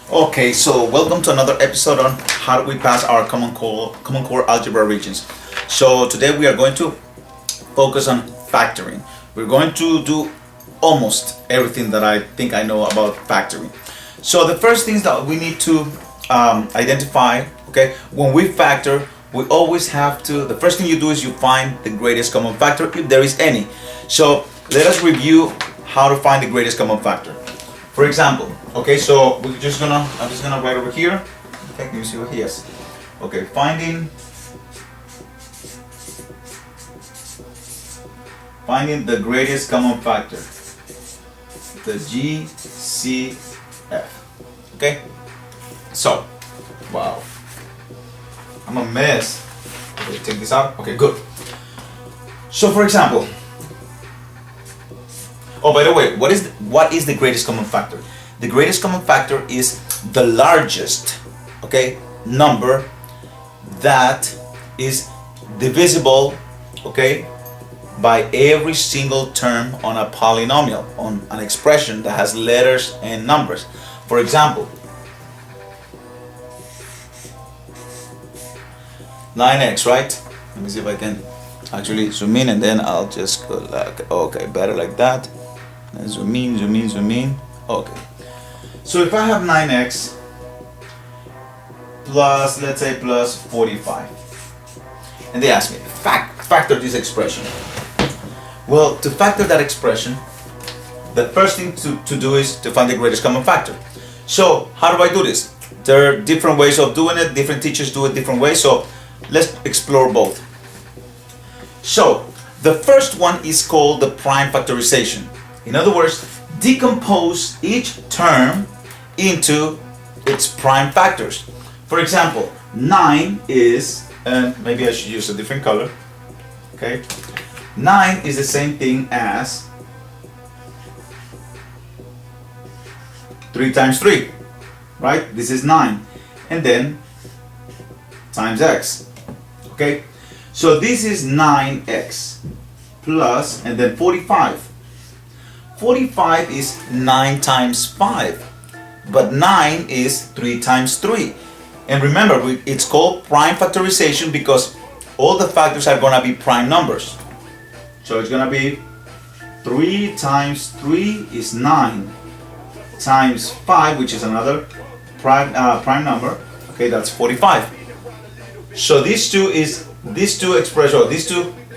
Okay, so welcome to another episode on how do we pass our common core algebra regions. So today we are going to focus on factoring. We're going to do almost everything that I think I know about factoring. So the first things that we need to identify, okay, when we factor, we always have to, the first thing you do is you find the greatest common factor if there is any. So let us review how to find the greatest common factor. For example, okay, so I'm just gonna write over here. Okay, can you see what he has? Okay, finding the greatest common factor, the GCF. Okay, so wow, I'm a mess. Okay, take this out. Okay, good. So for example, oh, by the way, what is the greatest common factor? The greatest common factor is the largest, okay, number that is divisible, okay, by every single term on a polynomial, on an expression that has letters and numbers. For example, 9x, right? Let me see if I can actually zoom in, and then I'll just go like, okay, better like that. And zoom in, zoom in, zoom in. Okay. So if I have 9x plus, let's say, plus 45, and they ask me, factor this expression. Well, to factor that expression, the first thing to do is to find the greatest common factor. So how do I do this? There are different ways of doing it. Different teachers do it different ways. So let's explore both. So the first one is called the prime factorization. In other words, decompose each term into its prime factors. For example, 9 is, and maybe I should use a different color. Okay, 9 is the same thing as 3 times 3, right? This is 9, and then times x. Okay, so this is 9x plus, and then 45. 45 is 9 times 5, but 9 is 3 times 3. And remember, it's called prime factorization because all the factors are going to be prime numbers. So it's going to be 3 times 3 is 9 times 5, which is another prime number. Okay, that's 45. So this two expression, this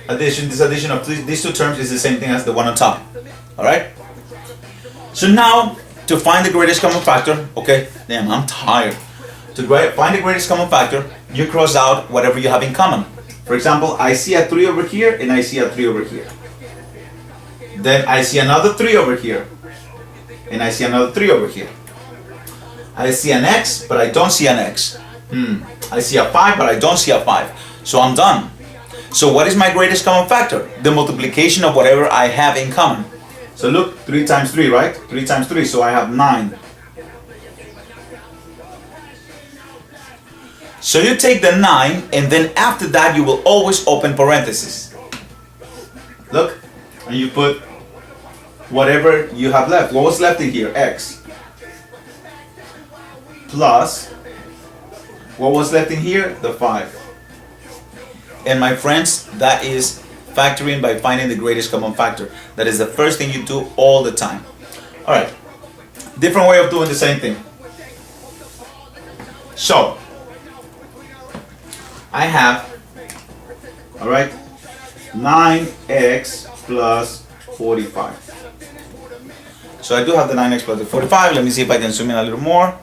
addition of these two terms is the same thing as the one on top. Alright? So now, to find the greatest common factor, okay, damn, I'm tired. To find the greatest common factor, you cross out whatever you have in common. For example, I see a 3 over here, and I see a 3 over here. Then I see another 3 over here, and I see another 3 over here. I see an x, but I don't see an x. I see a 5, but I don't see a 5. So I'm done. So what is my greatest common factor? The multiplication of whatever I have in common. So look, 3 times 3, right? 3 times 3, so I have 9. So you take the 9, and then after that you will always open parentheses. Look, and you put whatever you have left. What was left in here? X. Plus, what was left in here? The 5. And my friends, that is factoring by finding the greatest common factor. That is the first thing you do all the time. Alright, different way of doing the same thing. So, I have, alright, 9x plus 45. So I do have the 9x plus the 45. Let me see if I can zoom in a little more.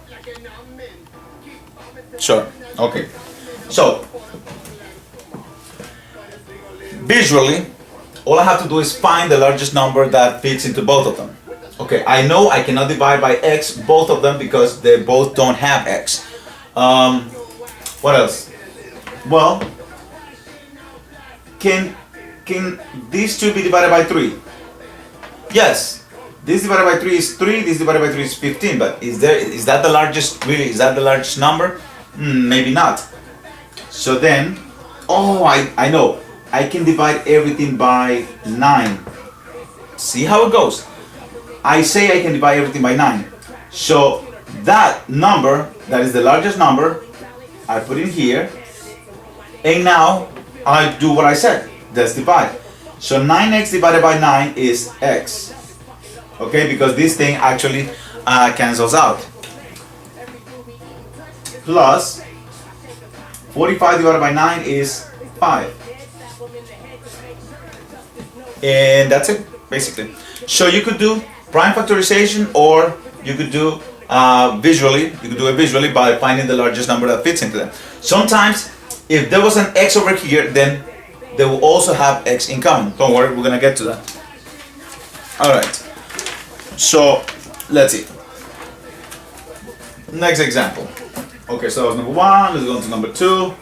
Sure, okay. So, visually, all I have to do is find the largest number that fits into both of them. Okay, I know I cannot divide by x both of them because they both don't have x. What else? Well, can these two be divided by 3? Yes. This divided by 3 is 3, this divided by 3 is 15, but is that the largest, really, is that the largest number? Maybe not. So then, oh, I know. I can divide everything by 9. See how it goes. I say I can divide everything by 9. So That number, that is the largest number, I put in here, and now I do what I said. Let's divide. So 9x divided by 9 is x. Okay, because this thing actually cancels out. Plus 45 divided by 9 is 5. And that's it, basically. So you could do prime factorization, or you could do visually. You could do it visually by finding the largest number that fits into them. Sometimes, if there was an x over here, then they will also have x in common. Don't worry, we're gonna get to that. All right. So let's see. Next example. Okay, so that was number 1. Let's go on to number 2.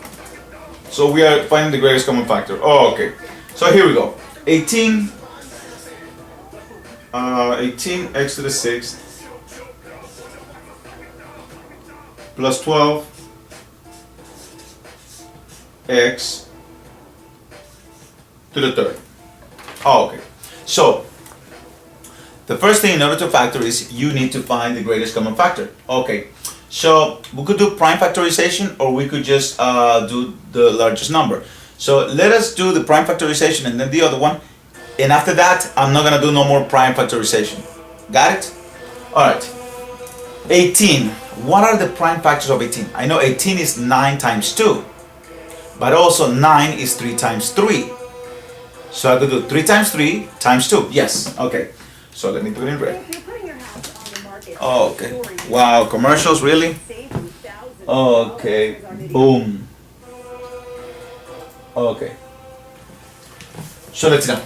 So we are finding the greatest common factor. Oh, okay. So here we go. 18 x to the 6th plus 12 x to the 3rd. Oh, okay. So the first thing in order to factor is you need to find the greatest common factor. Okay. So we could do prime factorization, or we could just do the largest number. So let us do the prime factorization and then the other one. And after that, I'm not gonna do no more prime factorization. Got it? All right. 18. What are the prime factors of 18? I know 18 is 9 times 2, but also 9 is 3 times 3. So I could do 3 times 3 times 2. Yes. Okay. So let me put it in red. Oh, okay. Wow, commercials, really? Okay. Boom. Okay. So let's go.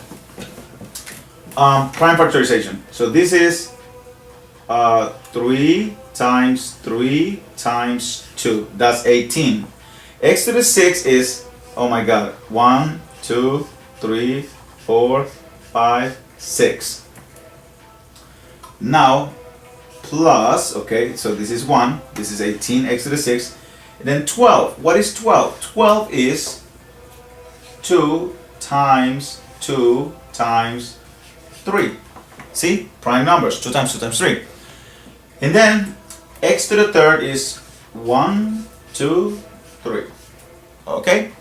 Prime factorization. So this is 3 times 3 times 2. That's 18. X to the 6 is, oh my god, 1, 2, 3, 4, 5, 6. Now, plus, okay, so this is 1, this is 18, x to the 6, and then 12. What is 12? 12 is 2 times 2 times 3. See? Prime numbers, 2 times 2 times 3. And then x to the 3rd is 1, 2, 3. Okay?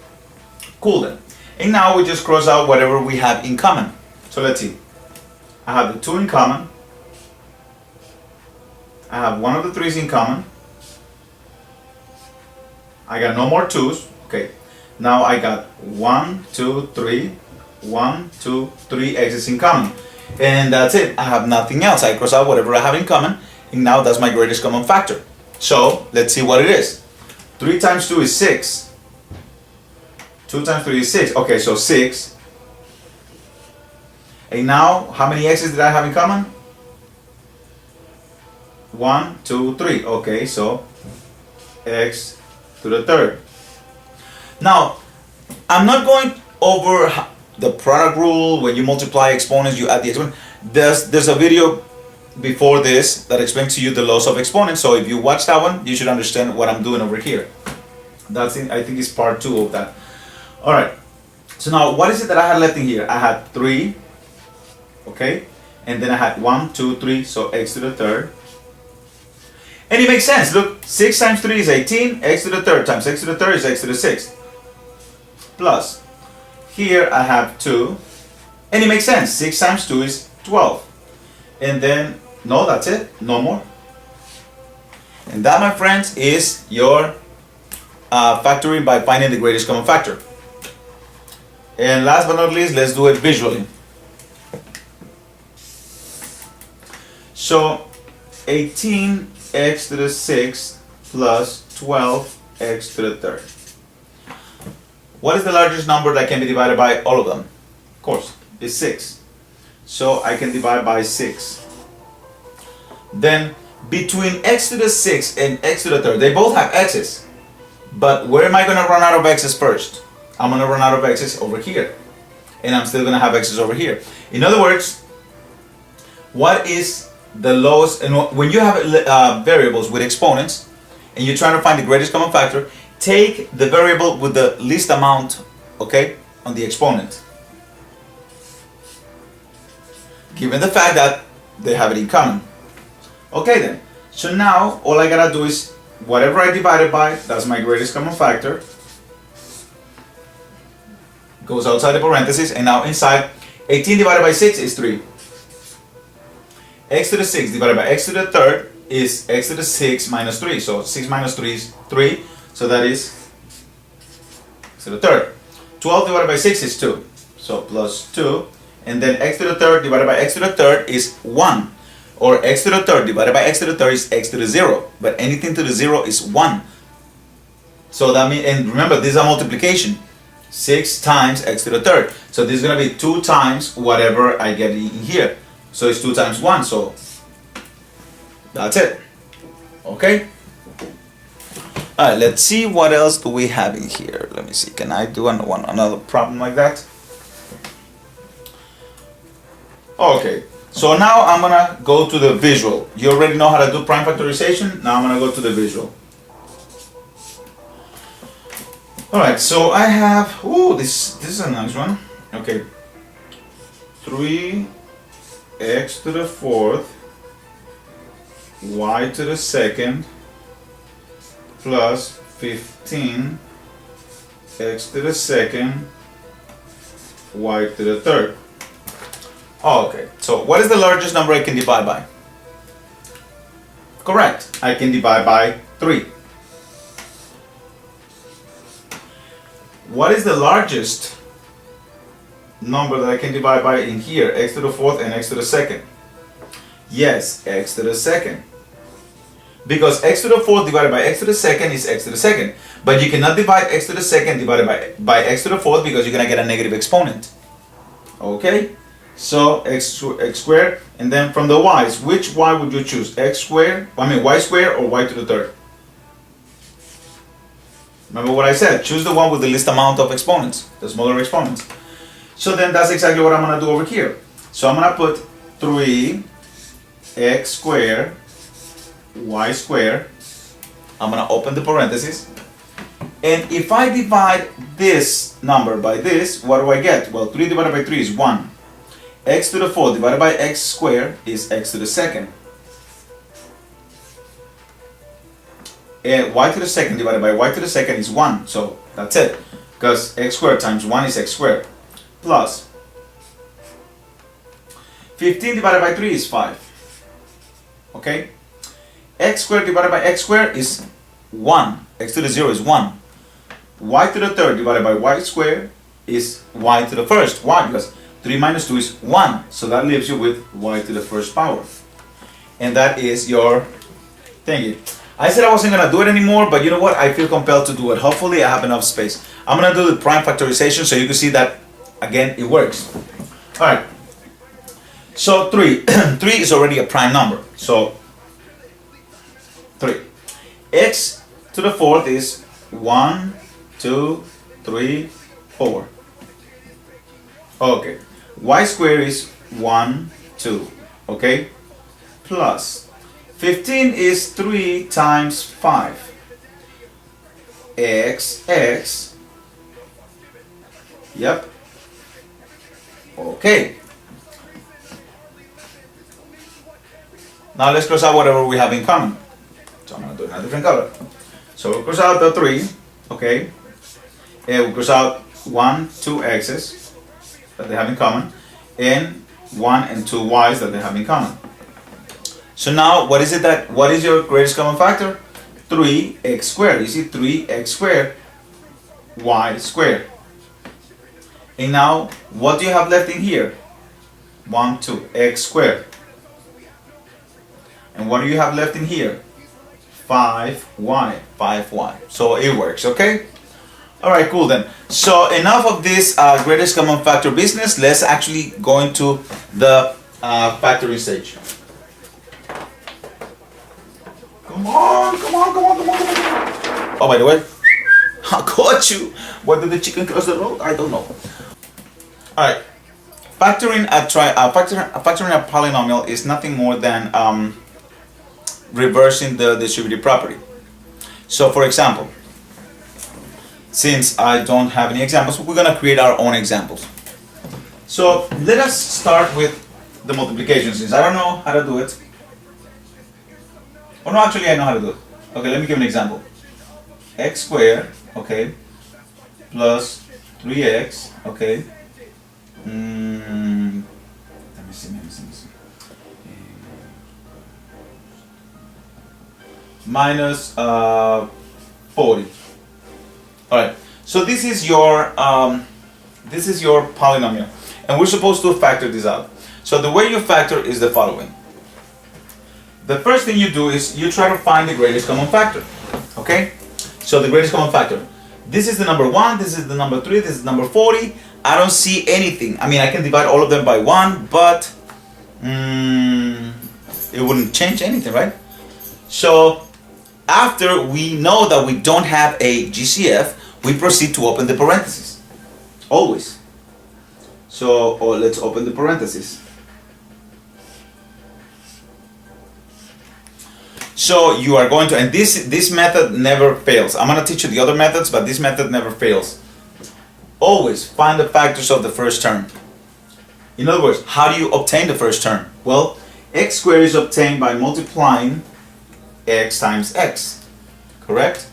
Cool then. And now we just cross out whatever we have in common. So let's see. I have the 2 in common. I have one of the 3's in common. I got no more 2's. Okay. Now I got 1, 2, 3. 1, 2, 3 x's in common. And that's it. I have nothing else. I cross out whatever I have in common. And now that's my greatest common factor. So let's see what it is. 3 times 2 is 6. 2 times 3 is 6. Okay, so 6. And now, how many x's did I have in common? 1, 2, 3. Okay, so x to the 3rd. Now, I'm not going over the product rule. When you multiply exponents, you add the exponent. There's a video before this that explains to you the laws of exponents. So if you watch that one, you should understand what I'm doing over here. That's in, I think it's part 2 of that. All right. So now, what is it that I had left in here? I had 3. Okay, and then I had 1, 2, 3. So x to the 3rd. And it makes sense. Look, 6 times 3 is 18. X to the 3rd times x to the 3rd is x to the 6th. Plus, here I have 2. And it makes sense. 6 times 2 is 12. And then, no, that's it. No more. And that, my friends, is your factoring by finding the greatest common factor. And last but not least, let's do it visually. So, 18x to the 6th plus 12x to the 3rd. What is the largest number that can be divided by all of them? Of course, it's 6. So I can divide by 6. Then between x to the 6th and x to the 3rd, they both have x's. But where am I going to run out of x's first? I'm going to run out of x's over here. And I'm still going to have x's over here. In other words, what is the lowest? And when you have variables with exponents and you're trying to find the greatest common factor, take the variable with the least amount, okay, on the exponent. Given the fact that they have it in common. Okay then. So now all I gotta do is whatever I divided by, that's my greatest common factor, goes outside the parentheses, and now inside 18 divided by 6 is 3. X to the 6 divided by x to the third is x to the 6 minus 3. So 6 minus 3 is 3. So that is x to the third. 12 divided by 6 is 2. So plus 2. And then x to the third divided by x to the third is 1. Or x to the third divided by x to the third is x to the 0. But anything to the 0 is 1. So that means, and remember, this is a multiplication. 6 times x to the third. So this is going to be 2 times whatever I get in here. So it's 2 times 1. So that's it. Okay? Alright, let's see what else do we have in here. Let me see. Can I do another problem like that? Okay. So now I'm going to go to the visual. You already know how to do prime factorization. Now I'm going to go to the visual. Alright, so I have, this is a nice one. Okay. 3x to the fourth y to the second plus 15 x to the second y to the third. Okay, so what is the largest number I can divide by? Correct, I can divide by 3. What is the largest number that I can divide by in here? X to the fourth and x to the second. Yes, x to the second. Because x to the fourth divided by x to the second is x to the second. But you cannot divide x to the second divided by x to the fourth because you're going to get a negative exponent. Okay? So x squared, and then from the y's, which y would you choose? Y squared or y to the third? Remember what I said, choose the one with the least amount of exponents, the smaller exponents. So then that's exactly what I'm going to do over here. So I'm going to put 3x squared y squared. I'm going to open the parentheses. And if I divide this number by this, what do I get? Well, 3 divided by 3 is 1. X to the 4th divided by x squared is x to the second. And y to the second divided by y to the second is 1. So that's it. Because x squared times 1 is x squared. Plus 15 divided by 3 is 5. Okay? X squared divided by x squared is 1. X to the 0 is 1. Y to the third divided by y squared is y to the first. Why? Because 3 minus 2 is 1. So that leaves you with y to the first power. And that is your thingy. I said I wasn't going to do it anymore, but you know what? I feel compelled to do it. Hopefully I have enough space. I'm going to do the prime factorization so you can see that, again, it works. Alright. So 3. 3 is already a prime number. So 3. X to the 4th is 1, 2, 3, 4. Okay. Y squared is 1, 2. Okay. Plus 15 is 3 times 5. X. Yep. Okay. Now let's cross out whatever we have in common. So I'm going to do it in a different color. So we'll cross out the 3. Okay. And we'll cross out 1, 2 x's that they have in common. And 1 and 2 y's that they have in common. So now, what is your greatest common factor? 3x squared. You see, 3x squared, y squared. And now, what do you have left in here? 1, 2, x squared. And what do you have left in here? 5y, 5y. So it works, okay? Alright, cool then. So enough of this greatest common factor business. Let's actually go into the factoring stage. Come on. Oh, by the way, I caught you. Why did the chicken cross the road? I don't know. Alright. Factoring a polynomial is nothing more than reversing the distributive property. So for example, since I don't have any examples, we're going to create our own examples. So let us start with the multiplication, since I don't know how to do it. Oh no, actually I know how to do it. Okay, let me give an example. X squared, okay, plus 3x, okay. Let me see. Minus 40. All right. So this is your polynomial, and we're supposed to factor this out. So the way you factor is the following. The first thing you do is you try to find the greatest common factor. Okay? So the greatest common factor. This is the number 1, this is the number 3, this is number 40. I don't see anything. I mean, I can divide all of them by 1, but it wouldn't change anything, right? So after we know that we don't have a GCF, we proceed to open the parentheses. Always. So let's open the parentheses. So you are going to, and this method never fails. I'm going to teach you the other methods, but this method never fails. Always find the factors of the first term. In other words, how do you obtain the first term? Well, x squared is obtained by multiplying x times x. Correct?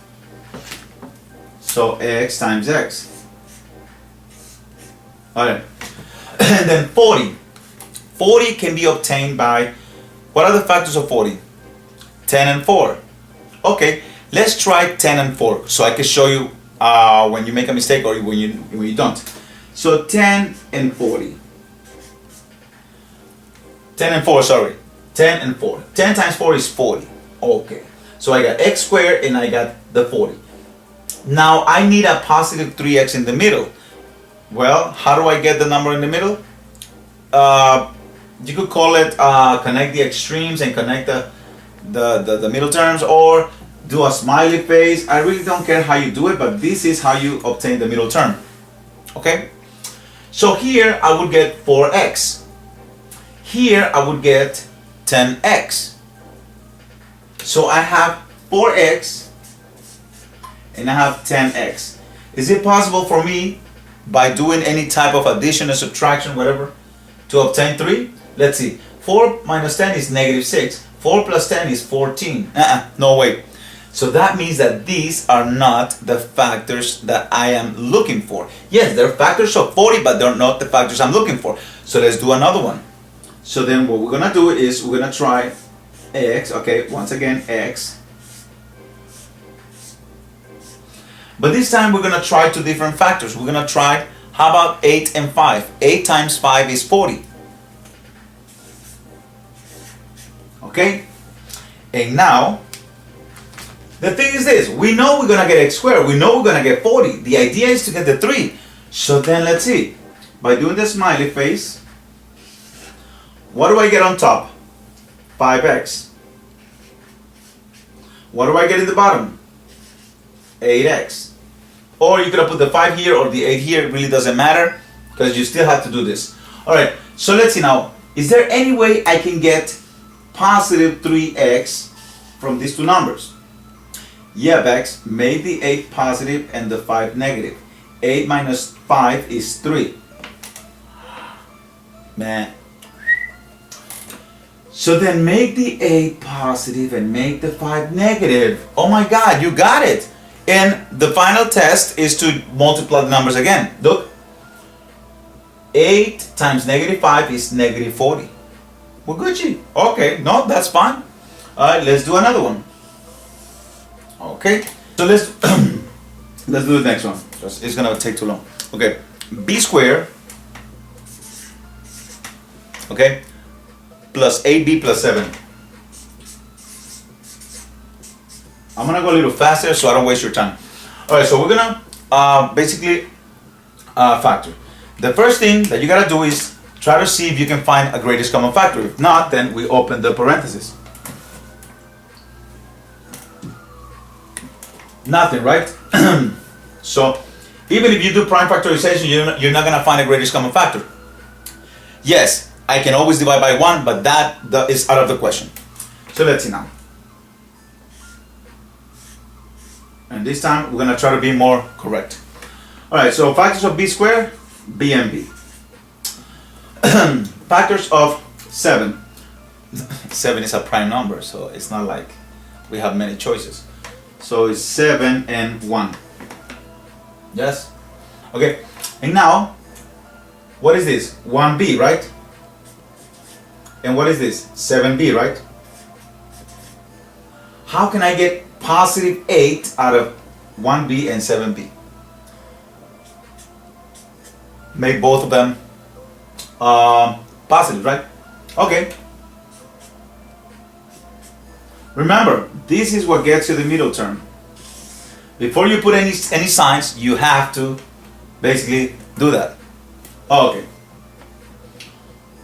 So x times x. Alright. And then 40. 40 can be obtained by, what are the factors of 40? 10 and 4. Okay, let's try 10 and 4 so I can show you when you make a mistake or when you don't. So 10 and 40. 10 and 4, sorry. 10 and 4. 10 times 4 is 40. Okay. So I got x squared and I got the 40. Now I need a positive 3x in the middle. Well, how do I get the number in the middle? You could call it connect the extremes and connect the middle terms, or do a smiley face. I really don't care how you do it, but this is how you obtain the middle term. Okay? So here I would get 4x. Here I would get 10x. So I have 4x and I have 10x. Is it possible for me, by doing any type of addition or subtraction, whatever, to obtain 3? Let's see. 4 minus 10 is negative 6. 4 plus 10 is 14. No way. So that means that these are not the factors that I am looking for. Yes, they're factors of 40, but they're not the factors I'm looking for. So let's do another one. So then what we're going to do is we're going to try x. Okay, once again, x. But this time we're going to try two different factors. We're going to try, how about 8 and 5? 8 times 5 is 40. Okay? And now, the thing is this. We know we're going to get x squared. We know we're going to get 40. The idea is to get the 3. So then let's see. By doing the smiley face, what do I get on top? 5x. What do I get in the bottom? 8x. Or you could have put the 5 here or the 8 here. It really doesn't matter because you still have to do this. Alright, so let's see now. Is there any way I can get positive 3x from these two numbers? Yeah, Bex, make the 8 positive and the 5 negative. 8 minus 5 is 3. Man. So then make the 8 positive and make the 5 negative. Oh my God, you got it. And the final test is to multiply the numbers again. Look. 8 times negative 5 is negative 40. We're Gucci. Okay, no, that's fine. Alright, let's do another one. Okay, so let's do the next one. It's gonna take too long. Okay, b squared, okay, plus 8b plus 7. I'm gonna go a little faster so I don't waste your time. Alright, so we're gonna basically factor. The first thing that you gotta do is try to see if you can find a greatest common factor. If not, then we open the parentheses. Nothing, right? So even if you do prime factorization, you're not gonna find a greatest common factor. Yes, I can always divide by 1, but that is out of the question. So let's see now. And this time we're gonna try to be more correct. Alright, so factors of b squared, b and b. Factors of 7. 7 is a prime number, so it's not like we have many choices. So it's 7 and 1. Yes? Okay, and now, what is this? 1b, right? And what is this? 7b, right? How can I get positive 8 out of 1b and 7b? Make both of them positive, right? Okay. Remember, this is what gets you the middle term. Before you put any signs, you have to basically do that. Okay.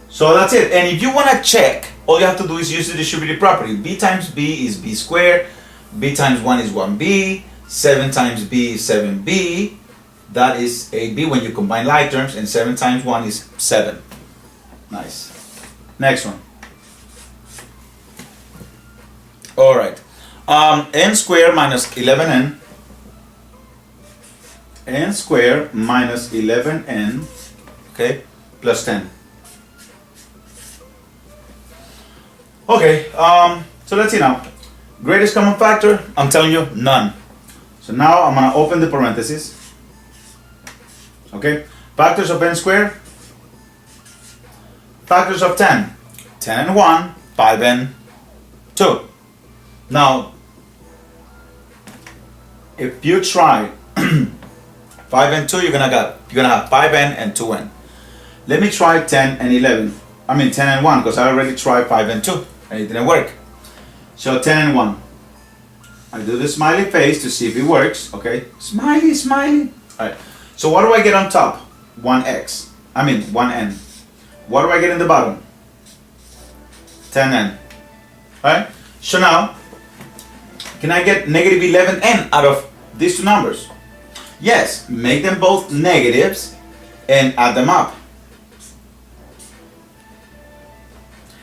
So that's it. And if you want to check, all you have to do is use the distributive property. B times B is B squared. B times 1 is 1B. 7 times B is 7B. That is 8B when you combine like terms. And 7 times 1 is 7. Nice. Next one. All right. N squared minus 11n. N squared minus 11n. Okay. Plus 10. Okay. So let's see now. Greatest common factor. I'm telling you, none. So now I'm gonna open the parentheses. Okay. Factors of n squared. Factors of 10. 10 and 1. 5 and 2. Now, if you try 5 and 2, you're gonna have 5n and 2n. Let me try 10 and 11. I mean 10 and 1 because I already tried 5 and 2 and it didn't work. So 10 and 1. I do the smiley face to see if it works. Okay, smiley, smiley. All right. So what do I get on top? 1x. I mean 1n. What do I get in the bottom? 10n. All right. So now, can I get negative 11n out of these two numbers? Yes, make them both negatives and add them up.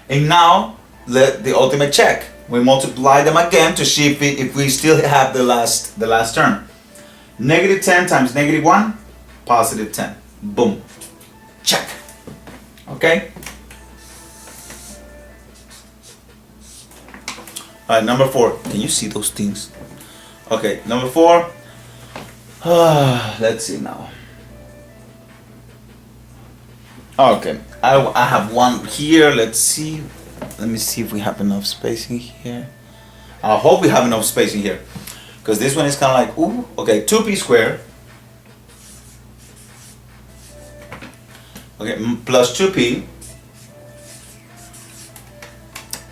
And now, let the ultimate check. We multiply them again to see if we still have the last term. Negative 10 times negative 1, positive 10. Boom. Check. Okay? Alright, number 4. Can you see those things? Okay, number 4. Let's see now. Okay, I have one here. Let's see. Let me see if we have enough space in here. I hope we have enough space in here. Because this one is kind of like, ooh, okay, 2p squared. Okay, plus 2p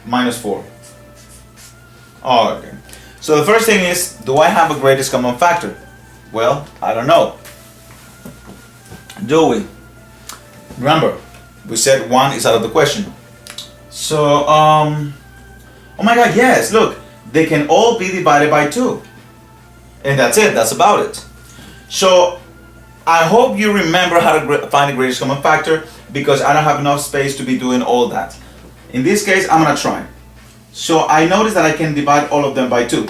minus 4. Oh, okay. So the first thing is, do I have a greatest common factor? Well, I don't know. Do we? Remember, we said 1 is out of the question. So, oh my god, yes, look. They can all be divided by 2. And that's it, that's about it. So, I hope you remember how to find the greatest common factor because I don't have enough space to be doing all that. In this case, I'm going to try. So, I notice that I can divide all of them by 2.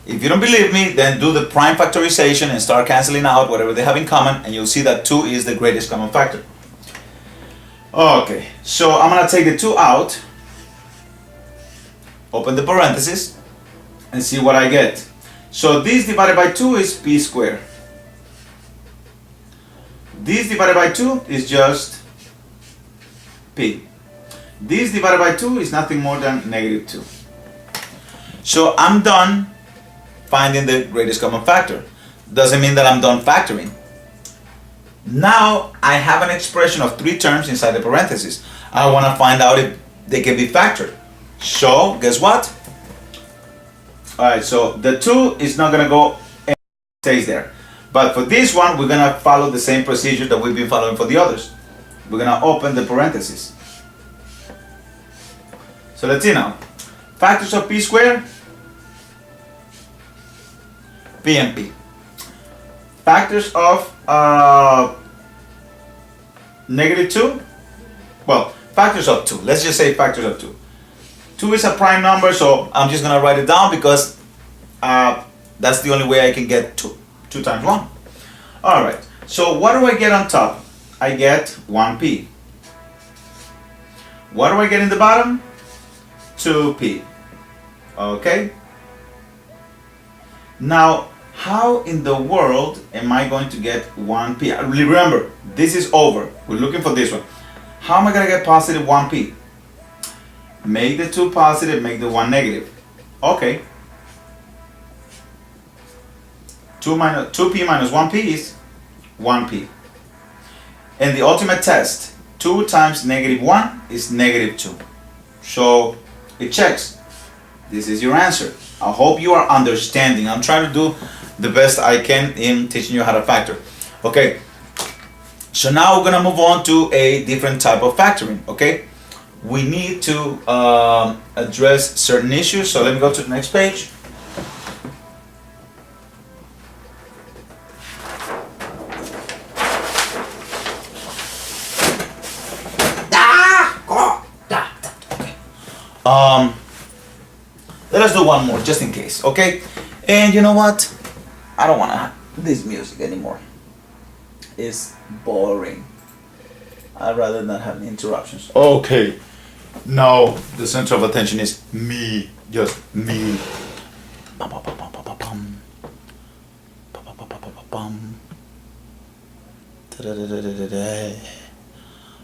If you don't believe me, then do the prime factorization and start canceling out whatever they have in common and you'll see that 2 is the greatest common factor. Okay, so I'm going to take the 2 out, open the parentheses, and see what I get. So this divided by 2 is p squared. This divided by 2 is just p. This divided by 2 is nothing more than negative 2. So I'm done finding the greatest common factor. Doesn't mean that I'm done factoring. Now I have an expression of 3 terms inside the parentheses. I want to find out if they can be factored. So guess what? Alright, so the 2 is not going to go and stays there. But for this one, we're going to follow the same procedure that we've been following for the others. We're going to open the parentheses. So let's see now. Factors of p squared. P and p. Factors of negative 2. Well, factors of 2. Let's just say factors of 2. 2 is a prime number, so I'm just going to write it down because that's the only way I can get 2. 2 times 1. Alright, so what do I get on top? I get 1p. What do I get in the bottom? 2p. Okay? Now, how in the world am I going to get 1p? Remember, this is over. We're looking for this one. How am I going to get positive 1p? Make the 2 positive, make the 1 negative. Okay. 2p minus 1p is 1p. And the ultimate test, 2 times negative 1 is negative 2. So it checks. This is your answer. I hope you are understanding. I'm trying to do the best I can in teaching you how to factor. Okay. So now we're going to move on to a different type of factoring. Okay. We need to address certain issues. So let me go to the next page. Let us do one more just in case, okay? And you know what? I don't want to have this music anymore. It's boring. I'd rather not have any interruptions. Okay. Now the center of attention is me, just me.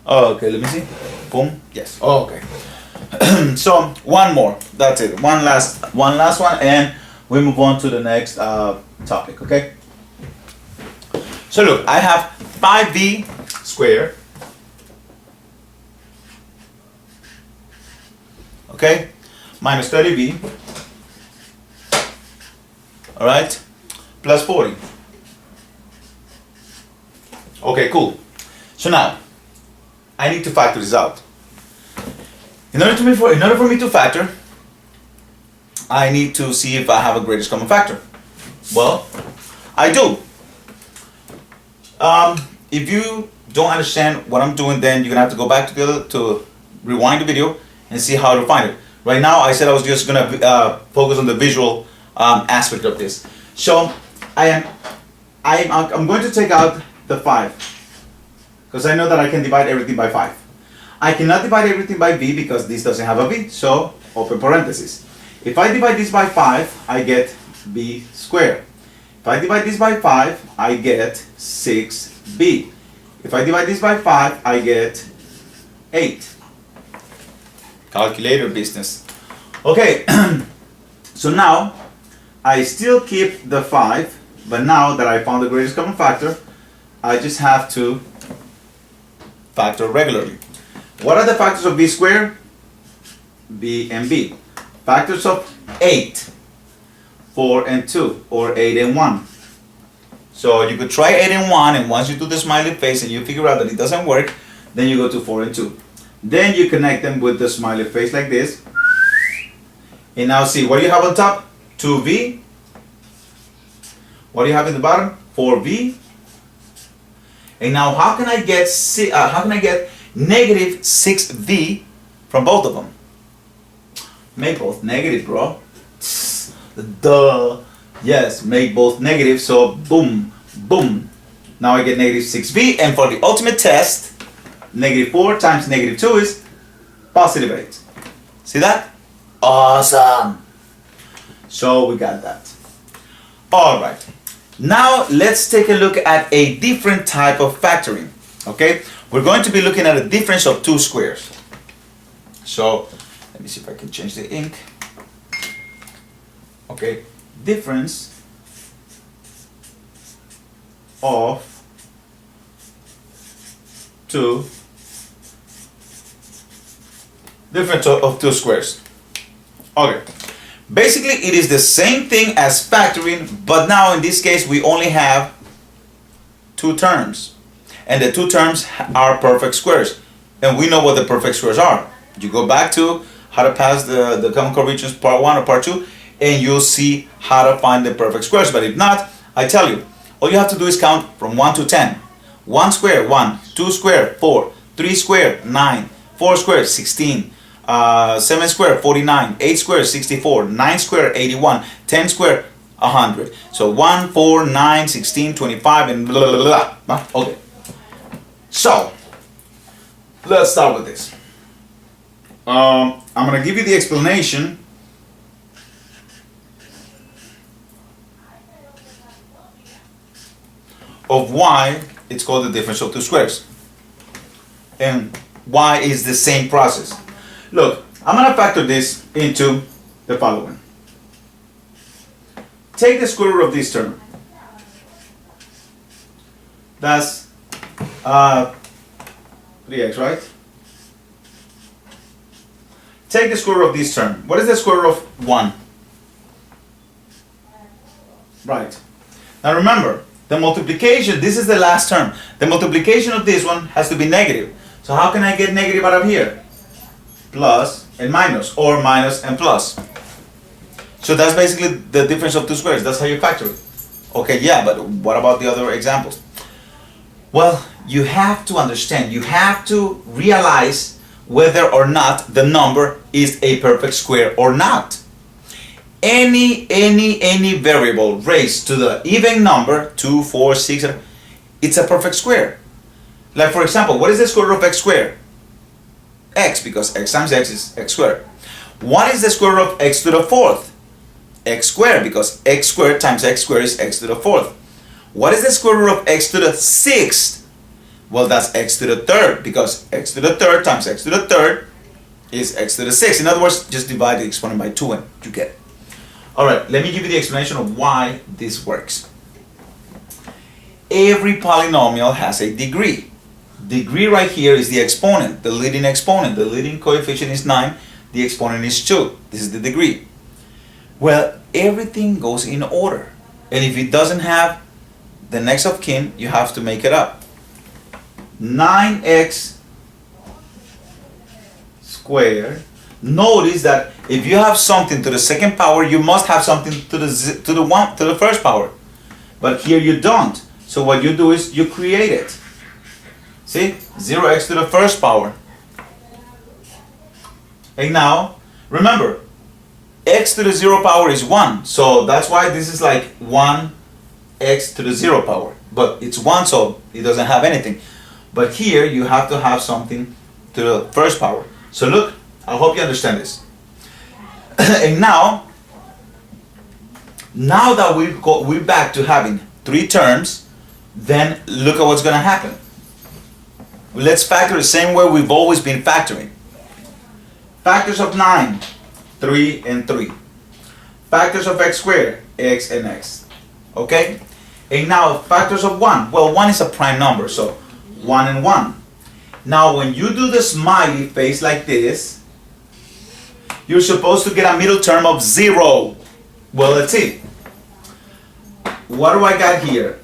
Okay, let me see. Boom. Yes. Okay. So one more. That's it. One last one, and we move on to the next topic. Okay. So look, I have 5b squared. Okay, minus 30b. All right, plus 40. Okay, cool. So now I need to factor this out. In order for me to factor, I need to see if I have a greatest common factor. Well, I do. If you don't understand what I'm doing, then you're gonna have to go back to rewind the video and see how to find it. Right now, I said I was just gonna focus on the visual aspect of this. So I'm going to take out the 5 because I know that I can divide everything by 5. I cannot divide everything by b because this doesn't have a b, so open parenthesis. If I divide this by 5, I get b squared. If I divide this by 5, I get 6b. If I divide this by 5, I get 8. Calculator business. Okay, so now I still keep the 5, but now that I found the greatest common factor, I just have to factor regularly. What are the factors of b squared? b and b. Factors of 8, 4 and 2, or 8 and 1. So you could try 8 and 1, and once you do the smiley face and you figure out that it doesn't work, then you go to 4 and 2. Then you connect them with the smiley face like this. And now see, what do you have on top? 2v. What do you have in the bottom? 4v. And now how can I get negative 6v from both of them? Make both negative, bro. Duh. Yes, make both negative, so boom, boom. Now I get negative 6v, and for the ultimate test, negative 4 times negative 2 is positive 8. See that? Awesome. So we got that. Alright. Now let's take a look at a different type of factoring. Okay? We're going to be looking at a difference of 2 squares. So let me see if I can change the ink. Okay, difference of 2 squares. Okay, basically it is the same thing as factoring, but now in this case we only have 2 terms, and the 2 terms are perfect squares, and we know what the perfect squares are. You go back to how to pass the common core regions part 1 or part 2, and you'll see how to find the perfect squares. But if not, I tell you, all you have to do is count from 1 to 10. 1 squared, 1. 2 squared, 4. 3 squared, 9. 4 squared, 16. 7 squared, 49. 8 squared, 64. 9 squared, 81. 10 squared, 100. So 1, 4, 9, 16, 25, and blah, blah, blah. Okay. So, let's start with this. I'm going to give you the explanation of y, it's called the difference of two squares. And y is the same process. Look, I'm going to factor this into the following. Take the square root of this term. That's 3x, right? Take the square root of this term. What is the square root of 1? Right. Now remember, the multiplication, this is the last term. The multiplication of this one has to be negative. So how can I get negative out of here? Plus and minus, or minus and plus. So that's basically the difference of two squares. That's how you factor it. Okay, yeah, but what about the other examples? Well, you have to understand, you have to realize whether or not the number is a perfect square or not. Any variable raised to the even number, 2, 4, 6, it's a perfect square. Like for example, what is the square root of x squared? X, because x times x is x squared. What is the square root of x to the fourth? X squared, because x squared times x squared is x to the fourth. What is the square root of x to the sixth? Well, that's x to the third, because x to the third times x to the third is x to the sixth. In other words, just divide the exponent by 2 and you get it. Alright, let me give you the explanation of why this works. Every polynomial has a degree. Degree right here is the exponent, the leading exponent. The leading coefficient is 9, the exponent is 2. This is the degree. Well, everything goes in order. And if it doesn't have the next of kin, you have to make it up. 9x squared. Notice that if you have something to the second power, you must have something to the first power. But here you don't. So what you do is you create it. See? 0x to the first power. And now, remember, x to the 0 power is 1. So that's why this is like 1x to the 0 power. But it's 1, so it doesn't have anything. But here you have to have something to the first power. So look, I hope you understand this. And now that we're back to having 3 terms, then look at what's going to happen. Let's factor the same way we've always been factoring. Factors of 9, 3 and 3. Factors of x squared, x and x. Okay? And now factors of 1. Well, 1 is a prime number, so 1 and 1. Now when you do the smiley face like this, you're supposed to get a middle term of 0. Well, let's see. What do I got here?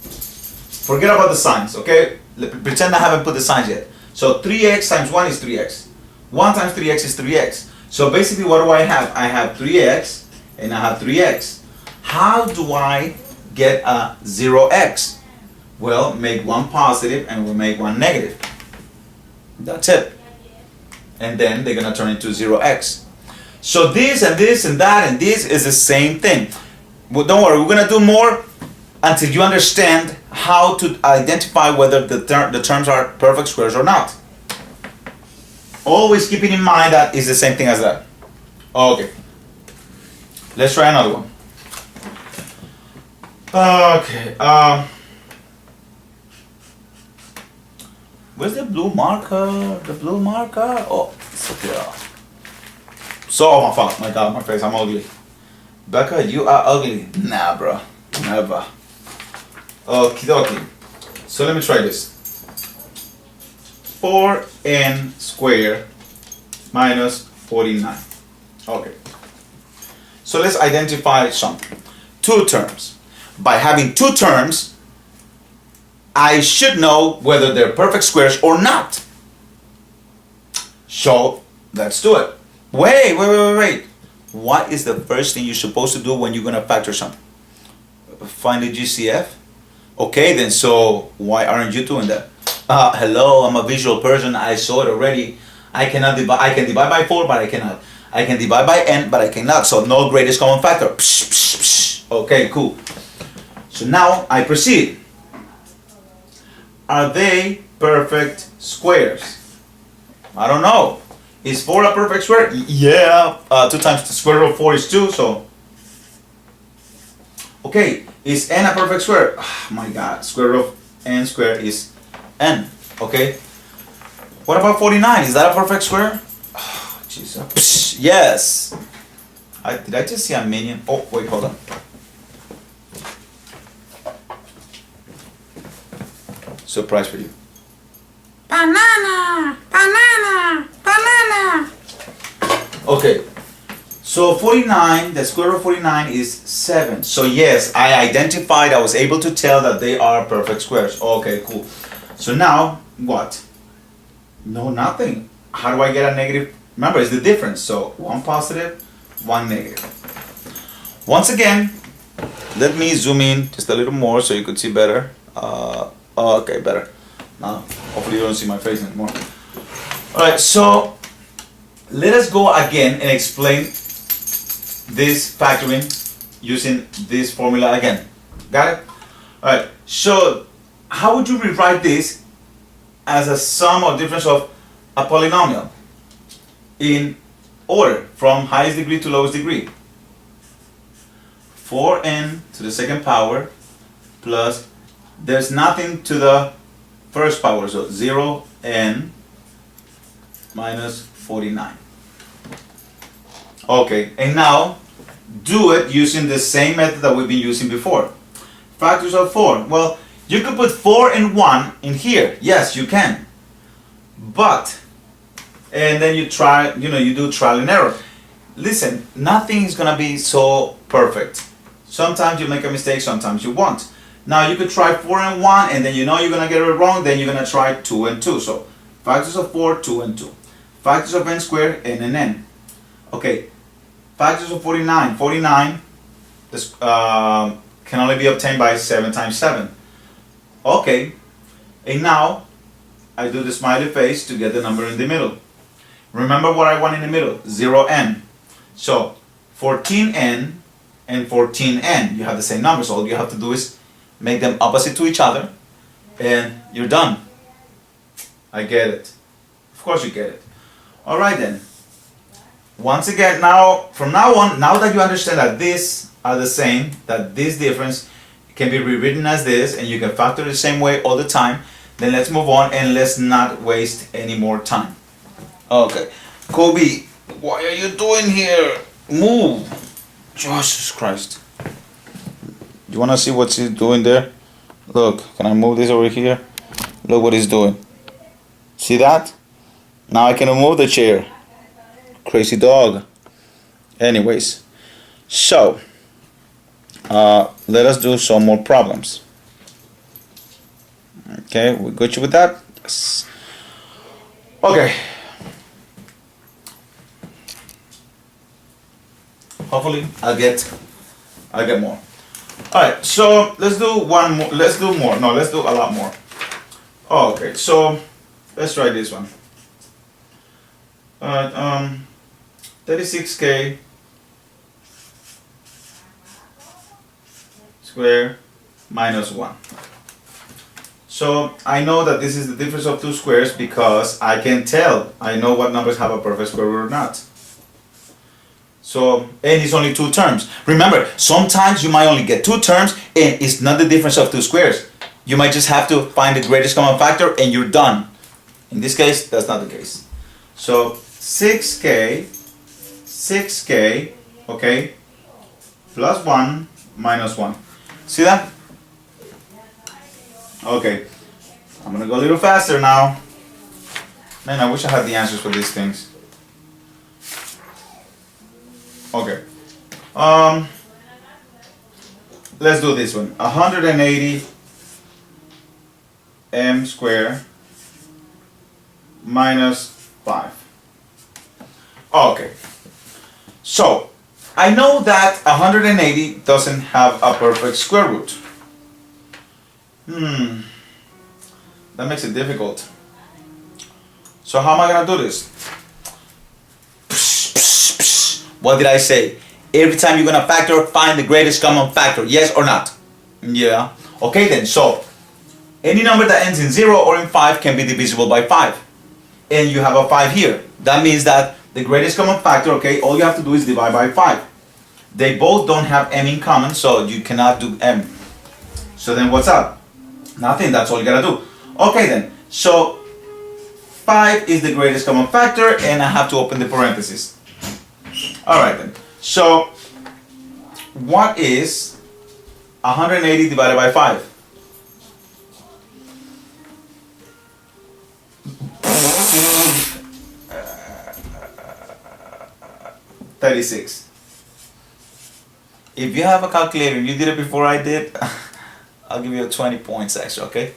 Forget about the signs, okay? Pretend I haven't put the signs yet. So 3x times 1 is 3x. 1 times 3x is 3x. So basically what do I have? I have 3x and I have 3x. How do I get a 0x? Well, make one positive and we'll make one negative. That's it. And then they're going to turn into 0x. So this and this and that and this is the same thing. But don't worry, we're going to do more until you understand how to identify whether the terms are perfect squares or not. Always keeping in mind that it's the same thing as that. Okay. Let's try another one. Okay. Where's the blue marker? The blue marker? Oh, it's okay. So, my fault. My God, my face. I'm ugly. Becca, you are ugly. Nah, bro. Never. Okie dokie. So let me try this. 4n squared minus 49. Okay. So let's identify something. 2 terms. By having 2 terms, I should know whether they're perfect squares or not. So let's do it. Wait. What is the first thing you're supposed to do when you're going to factor something? Find the GCF? Okay, then so why aren't you doing that? Hello, I'm a visual person. I saw it already. I can divide by 4, but I cannot. I can divide by n, but I cannot. So no greatest common factor. Psh, psh, psh. Okay, cool. So now I proceed. Are they perfect squares? I don't know. Is 4 a perfect square? Yeah. 2 times the square root of 4 is 2, so. Okay, is n a perfect square? Oh my god, square root of n squared is n. Okay. What about 49? Is that a perfect square? Oh, Jesus. Yes. Did I just see a minion? Oh, wait, hold on. Surprise for you. Banana! Banana! Banana! Okay. So 49, the square root of 49 is 7. So yes, I identified, I was able to tell that they are perfect squares. Okay, cool. So now, what? No, nothing. How do I get a negative? Remember, it's the difference. So 1 positive, 1 negative. Once again, let me zoom in just a little more so you could see better. Okay, better. Now, hopefully you don't see my face anymore. Alright, so let us go again and explain this factoring using this formula again. Got it? Alright, so how would you rewrite this as a sum or difference of a polynomial in order from highest degree to lowest degree? 4n to the second power plus, there's nothing to the first power, so 0n minus 49. Okay, and now do it using the same method that we've been using before. Factors of 4. Well, you could put 4 and 1 in here. Yes, you can. But, and then you try, you do trial and error. Listen, nothing is going to be so perfect. Sometimes you make a mistake, sometimes you won't. Now you could try 4 and 1 and then you know you're going to get it wrong, then you're going to try 2 and 2. So, factors of 4, 2 and 2. Factors of n squared, n and n. Okay. Factors of 49. 49 this, can only be obtained by 7 times 7. Okay. And now I do the smiley face to get the number in the middle. Remember what I want in the middle? 0n. So 14n and 14n. You have the same numbers. All you have to do is make them opposite to each other and you're done. I get it. Of course you get it. Alright then. Once again, now, from now on, now that you understand that these are the same, that this difference can be rewritten as this, and you can factor the same way all the time, then let's move on and let's not waste any more time. Okay. Kobe, what are you doing here? Move. Jesus Christ. You want to see what he's doing there? Look, can I move this over here? Look what he's doing. See that? Now I can remove the chair. Crazy dog. Anyways, so let us do some more problems. Okay, we got you with that? Yes. Okay. Hopefully I'll get more. Alright, so let's do one more. Let's do more. No, let's do a lot more. Okay, so let's try this one. Alright, 36k square minus 1. So I know that this is the difference of two squares because I can tell. I know what numbers have a perfect square root or not. So, and it's only two terms. Remember, sometimes you might only get two terms and it's not the difference of two squares. You might just have to find the greatest common factor and you're done. In this case, that's not the case. So 6k, okay, plus 1 minus 1. See that? Okay, I'm gonna go a little faster now. Man, I wish I had the answers for these things. Okay, let's do this one. 180 m squared minus 5. Okay, so I know that 180 doesn't have a perfect square root. That makes it difficult. So how am I gonna do this? What did I say? Every time you're gonna factor, find the greatest common factor. Yes or not? Yeah. Okay then, so any number that ends in 0 or in 5 can be divisible by 5. And you have a 5 here. That means that the greatest common factor, okay, all you have to do is divide by 5. They both don't have m in common, so you cannot do m. So then what's up? Nothing, that's all you gotta do. Okay then, so 5 is the greatest common factor, and I have to open the parentheses. Alright then, so what is 180 divided by 5? 36. If you have a calculator and you did it before I did, I'll give you 20 points extra, okay?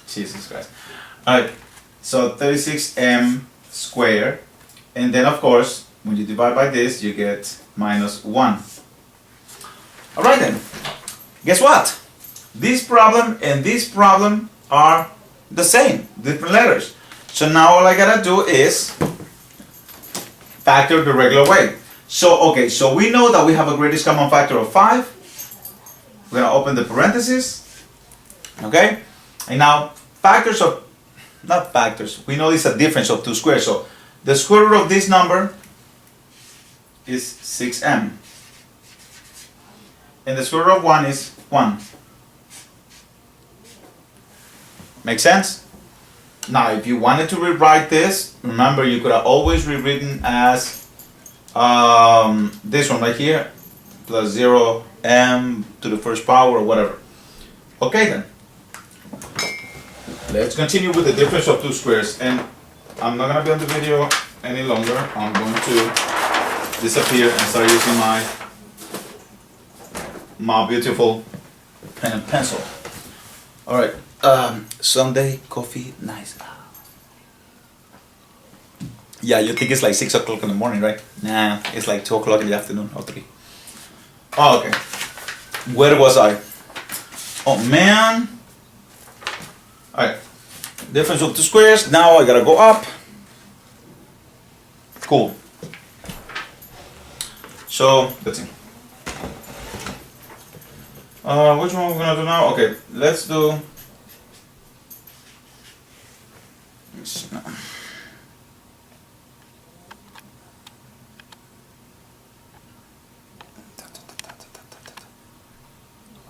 Jesus Christ. Alright, so 36m squared, and then of course, when you divide by this, you get minus 1. Alright then, guess what? This problem and this problem are the same, different letters. So now all I gotta do is factor the regular way. So, okay, so we know that we have a greatest common factor of 5. We're gonna open the parentheses, okay? And now, factors of, not factors, we know this is a difference of 2 squares. So, the square root of this number is 6m. And the square root of 1 is 1. Make sense? Now, if you wanted to rewrite this, remember you could have always rewritten as this one right here, plus 0m to the first power or whatever. Okay then. Let's continue with the difference of 2 squares. And I'm not going to be on the video any longer. I'm going to disappear and start using my beautiful pen and pencil. Alright. Sunday coffee, nice. Yeah, you think it's like 6 o'clock in the morning, right? Nah, it's like 2 o'clock in the afternoon or 3. Oh, okay. Where was I? Oh man. Alright. Difference of 2 squares. Now I gotta go up. Cool. So, let's see. Which one we're gonna do now? Okay, let's do.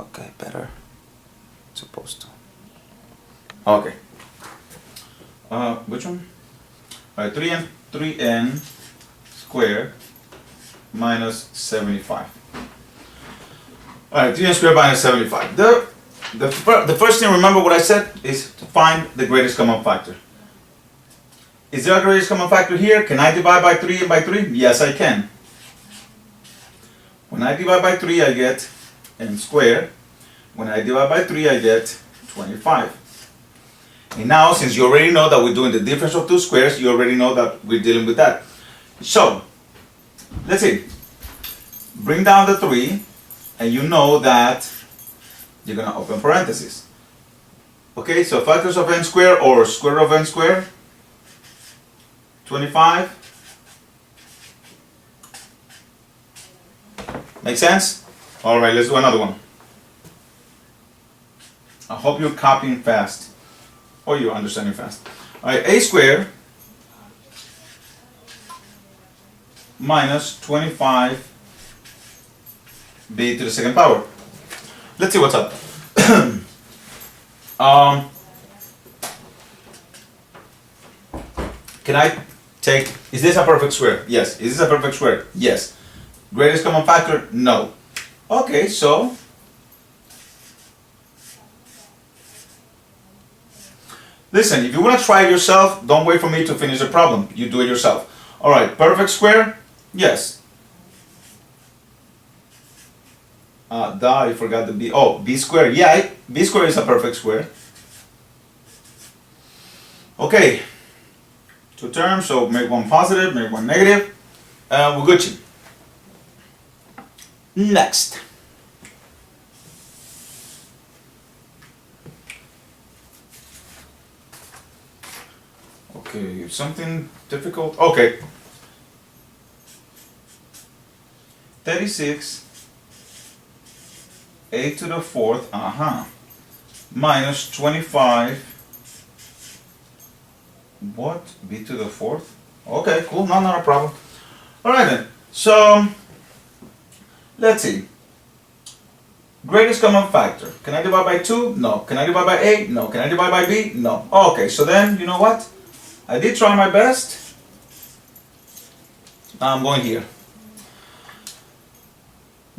Okay, better. Supposed to. Okay. Which one? Alright, 3n squared minus 75. Alright, 3n squared minus 75. The first thing, remember what I said, is to find the greatest common factor. Is there a greatest common factor here? Can I divide by 3 and by 3? Yes, I can. When I divide by 3, I get n squared. When I divide by 3, I get 25. And now, since you already know that we're doing the difference of 2 squares, you already know that we're dealing with that. So, let's see. Bring down the 3, and you know that you're going to open parentheses. Okay, so factors of n squared or square root of n squared, 25. Make sense? Alright, let's do another one. I hope you're copying fast, or you're understanding fast. Alright, a squared minus 25b to the second power. Let's see what's up. Can I take, is this a perfect square? Yes. Is this a perfect square? Yes. Greatest common factor? No. Okay, so listen, if you want to try it yourself, don't wait for me to finish the problem. You do it yourself. Alright, perfect square? Yes. I forgot the b. Oh, b squared. Yeah, b squared is a perfect square. Okay. 2 terms, so make one positive, make one negative. We're Gucci. Next. Okay, something difficult. Okay. 36 a to the 4th, minus 25, what, b to the 4th? Okay, cool, no, not a problem. Alright then, so Let's see. Greatest common factor. Can I divide by 2? No. Can I divide by A? No. Can I divide by B? No. Okay, so then, you know what? I did try my best. Now I'm going here.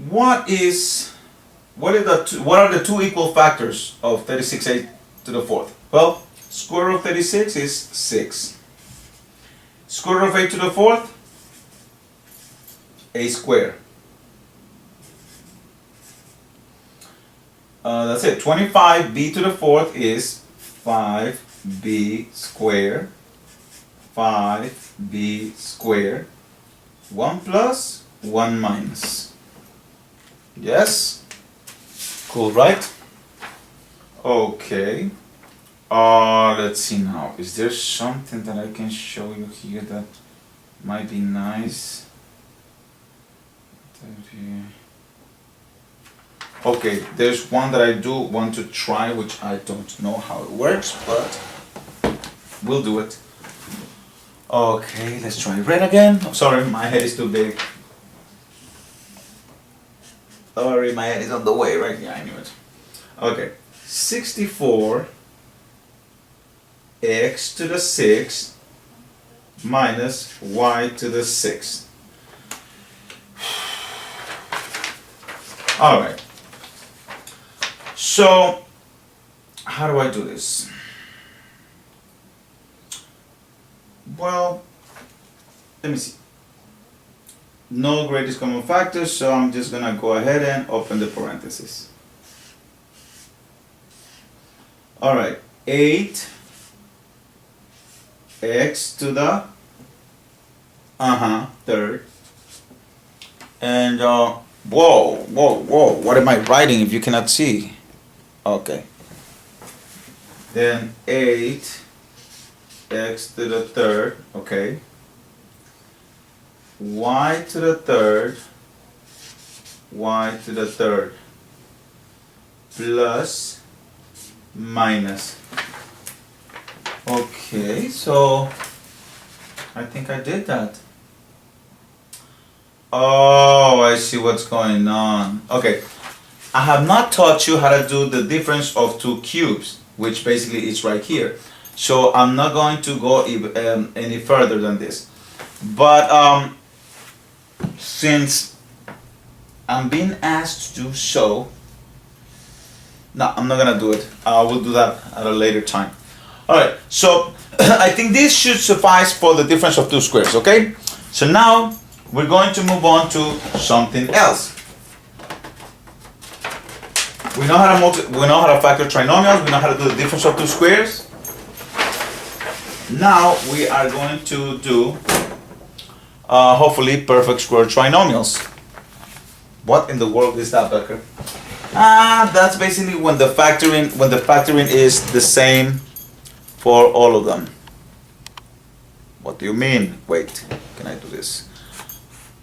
What are the two equal factors of 36a to the fourth? Well, square root of 36 is 6. Square root of a to the fourth, a squared. That's it. 25b to the fourth is 5b squared. 5b squared. 1 plus, 1 minus. Yes? Cool, right? Okay. Let's see now. Is there something that I can show you here that might be nice? Okay, there's one that I do want to try, which I don't know how it works, but we'll do it. Okay, let's try red again. Oh, sorry, my head is too big. Sorry, my head is on the way, right? Yeah, I knew it. Okay, 64 x to the 6th minus y to the 6th. Alright. So, how do I do this? Well, let me see. No greatest common factor, so I'm just gonna go ahead and open the parentheses. Alright, 8 x to the third. And whoa, what am I writing if you cannot see? Okay. Then 8 x to the third, okay. Y to the third plus minus. Okay, so I think I did that. Oh, I see what's going on. Okay, I have not taught you how to do the difference of two cubes, which basically is right here. So I'm not going to go any further than this. But since I'm being asked to do so, no, I'm not gonna do it. I will do that at a later time. Alright, so I think this should suffice for the difference of two squares, okay? So now we're going to move on to something else. We know how to factor trinomials, we know how to do the difference of two squares. Now we are going to do hopefully perfect square trinomials. What in the world is that, Becker? That's basically when the factoring is the same for all of them. What do you mean? Wait, can I do this?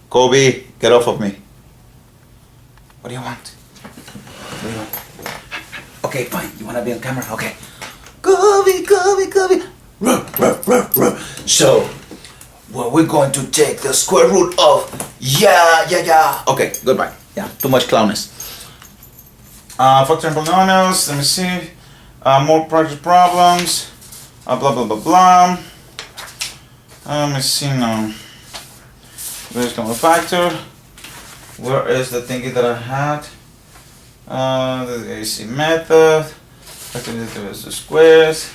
Kobe, get off of me. What do you want? What do you want? Okay, fine. You want to be on camera? Okay. Kobe. So, well, we're going to take the square root of yeah. Okay, goodbye. Yeah, too much clownness. Factoring polynomials. Let me see. More practice problems. Blah. Let me see now. Where's common factor? Where is the thingy that I had? The AC method. Factoring the squares.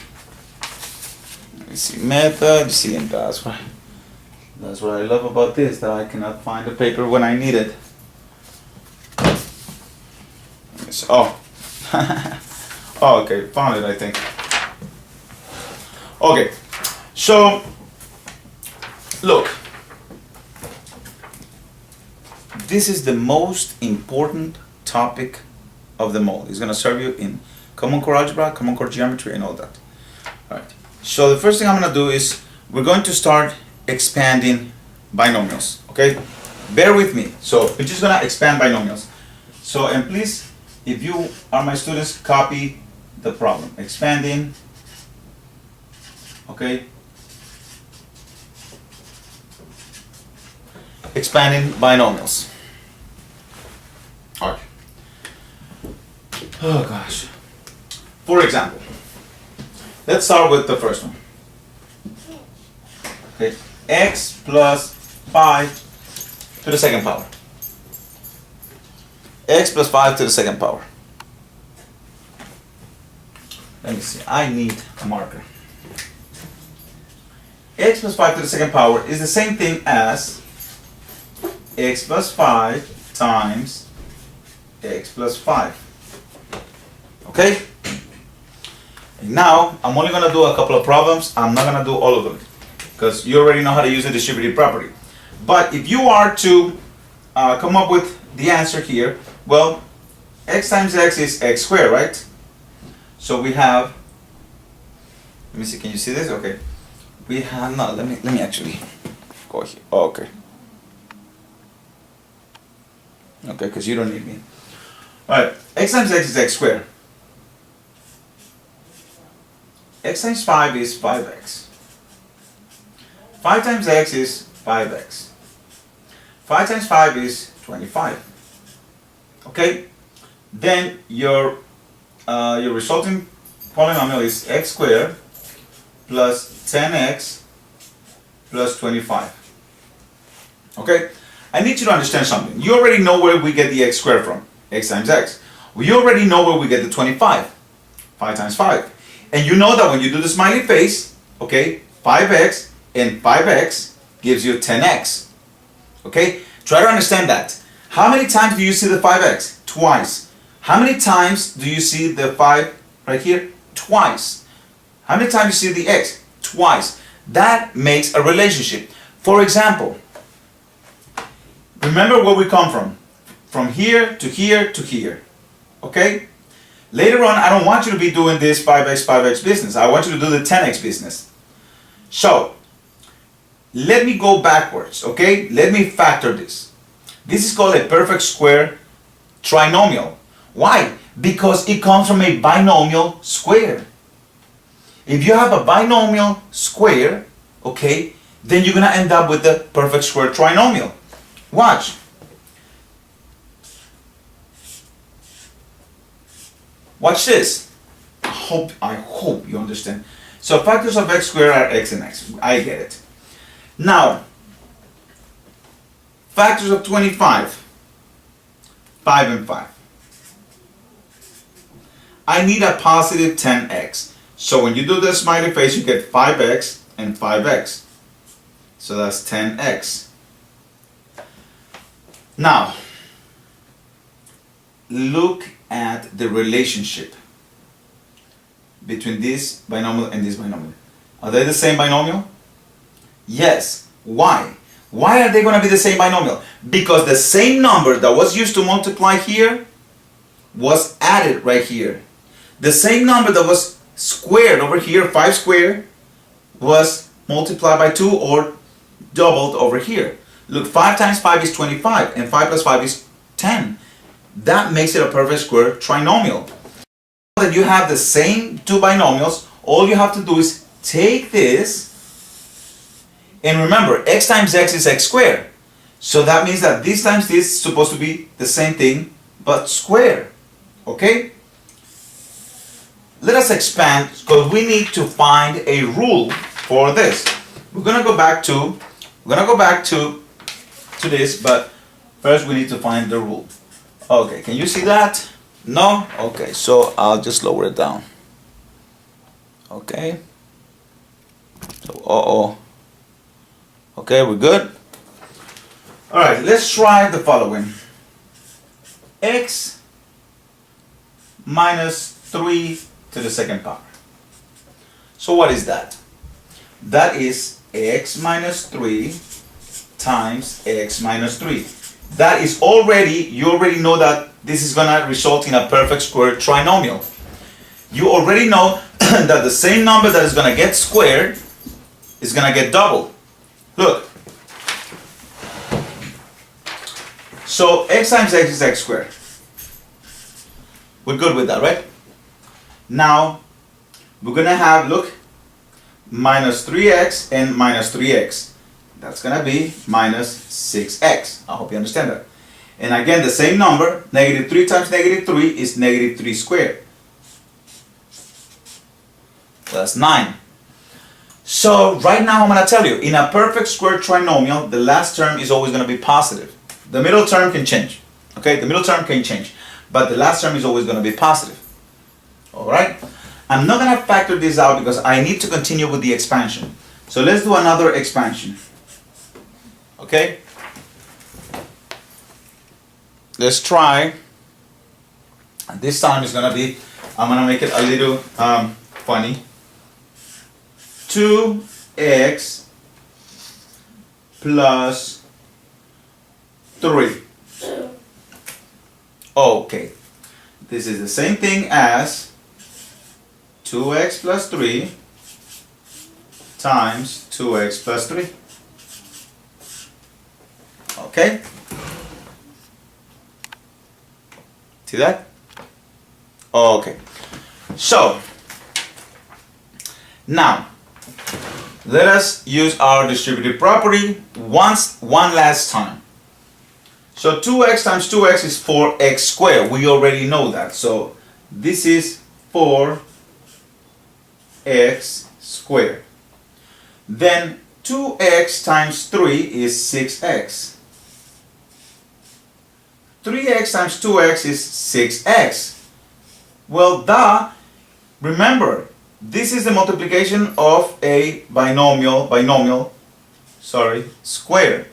AC method. You see, and that's what I love about this, that I cannot find the paper when I need it. Oh. Oh, okay, found it, I think. Okay, so look, this is the most important topic of them all. It's going to serve you in common core algebra, common core geometry, and all that. All right. So the first thing I'm going to do is we're going to start expanding binomials. Okay, bear with me. So we're just going to expand binomials. So, and please, if you are my students, copy the problem. Expanding. Okay. Expanding binomials. Oh gosh. For example, let's start with the first one. Okay, x plus 5 to the second power. X plus 5 to the second power. Let me see, I need a marker. X plus 5 to the second power is the same thing as x plus 5 times x plus 5. Okay? And now, I'm only going to do a couple of problems. I'm not going to do all of them because you already know how to use the distributive property. But if you are to come up with the answer here, well, x times x is x squared, right? So we have, let me see, can you see this? Okay. We have, no, let me actually go here. Oh, okay. Okay, because you don't need me. Alright, x times x is x squared. X times 5 is 5x. 5 times x is 5x. 5 times 5 is 25. Okay? Then your resulting polynomial is x squared plus 10x plus 25. Okay? I need you to understand something. You already know where we get the x squared from. X times x. We already know where we get the 25. 5 times 5. And you know that when you do the smiley face, okay, 5x and 5x gives you 10x. Okay? Try to understand that. How many times do you see the 5x? Twice. How many times do you see the 5 right here? Twice. How many times do you see the x? Twice. That makes a relationship. For example, remember where we come from. From here to here to here. Okay? Later on, I don't want you to be doing this 5x business. I want you to do the 10x business. So, let me go backwards, okay? Let me factor this. This is called a perfect square trinomial. Why? Because it comes from a binomial square. If you have a binomial square, okay, then you're going to end up with the perfect square trinomial. Watch. Watch this. I hope you understand. So factors of x squared are x and x. I get it. Now, factors of 25. 5 and 5. I need a positive 10x. So when you do the smiley face, you get 5x and 5x. So that's 10x. Now, look at the relationship between this binomial and this binomial. Are they the same binomial? Yes. Why? Why are they going to be the same binomial? Because the same number that was used to multiply here was added right here. The same number that was squared over here, 5 squared, was multiplied by 2 or doubled over here. Look, 5 times 5 is 25 and 5 plus 5 is 10. That makes it a perfect square trinomial. Now that you have the same two binomials, all you have to do is take this, and remember, x times x is x squared. So that means that this times this is supposed to be the same thing, but square. Okay? Let us expand, because we need to find a rule for this. We're gonna go back to this, but first we need to find the rule. Okay, can you see that? No? Okay, so I'll just lower it down. Okay. So, okay, we're good? Alright, let's try the following. X minus 3 to the second power. So what is that? That is x minus 3 times x minus 3. That is already, you already know that this is going to result in a perfect square trinomial. You already know that the same number that is going to get squared is going to get doubled. Look. So x times x is x squared. We're good with that, right? Now, we're going to have, look, minus 3x and minus 3x. That's going to be minus 6x. I hope you understand that. And again, the same number, negative 3 times negative 3 is negative 3 squared. That's 9. So right now I'm going to tell you, in a perfect square trinomial, the last term is always going to be positive. The middle term can change. Okay, the middle term can change. But the last term is always going to be positive. Alright? I'm not going to factor this out because I need to continue with the expansion. So let's do another expansion. Okay? Let's try. This time is going to be, I'm going to make it a little funny. 2x plus 3. Okay. This is the same thing as 2x plus 3 times 2x plus 3. Okay? See that? Okay. So, now, let us use our distributive property one last time. So 2x times 2x is 4x squared. We already know that. So this is 4x squared. Then 2x times 3 is 6x. 3x times 2x is 6x. Well, remember, this is the multiplication of a binomial, square.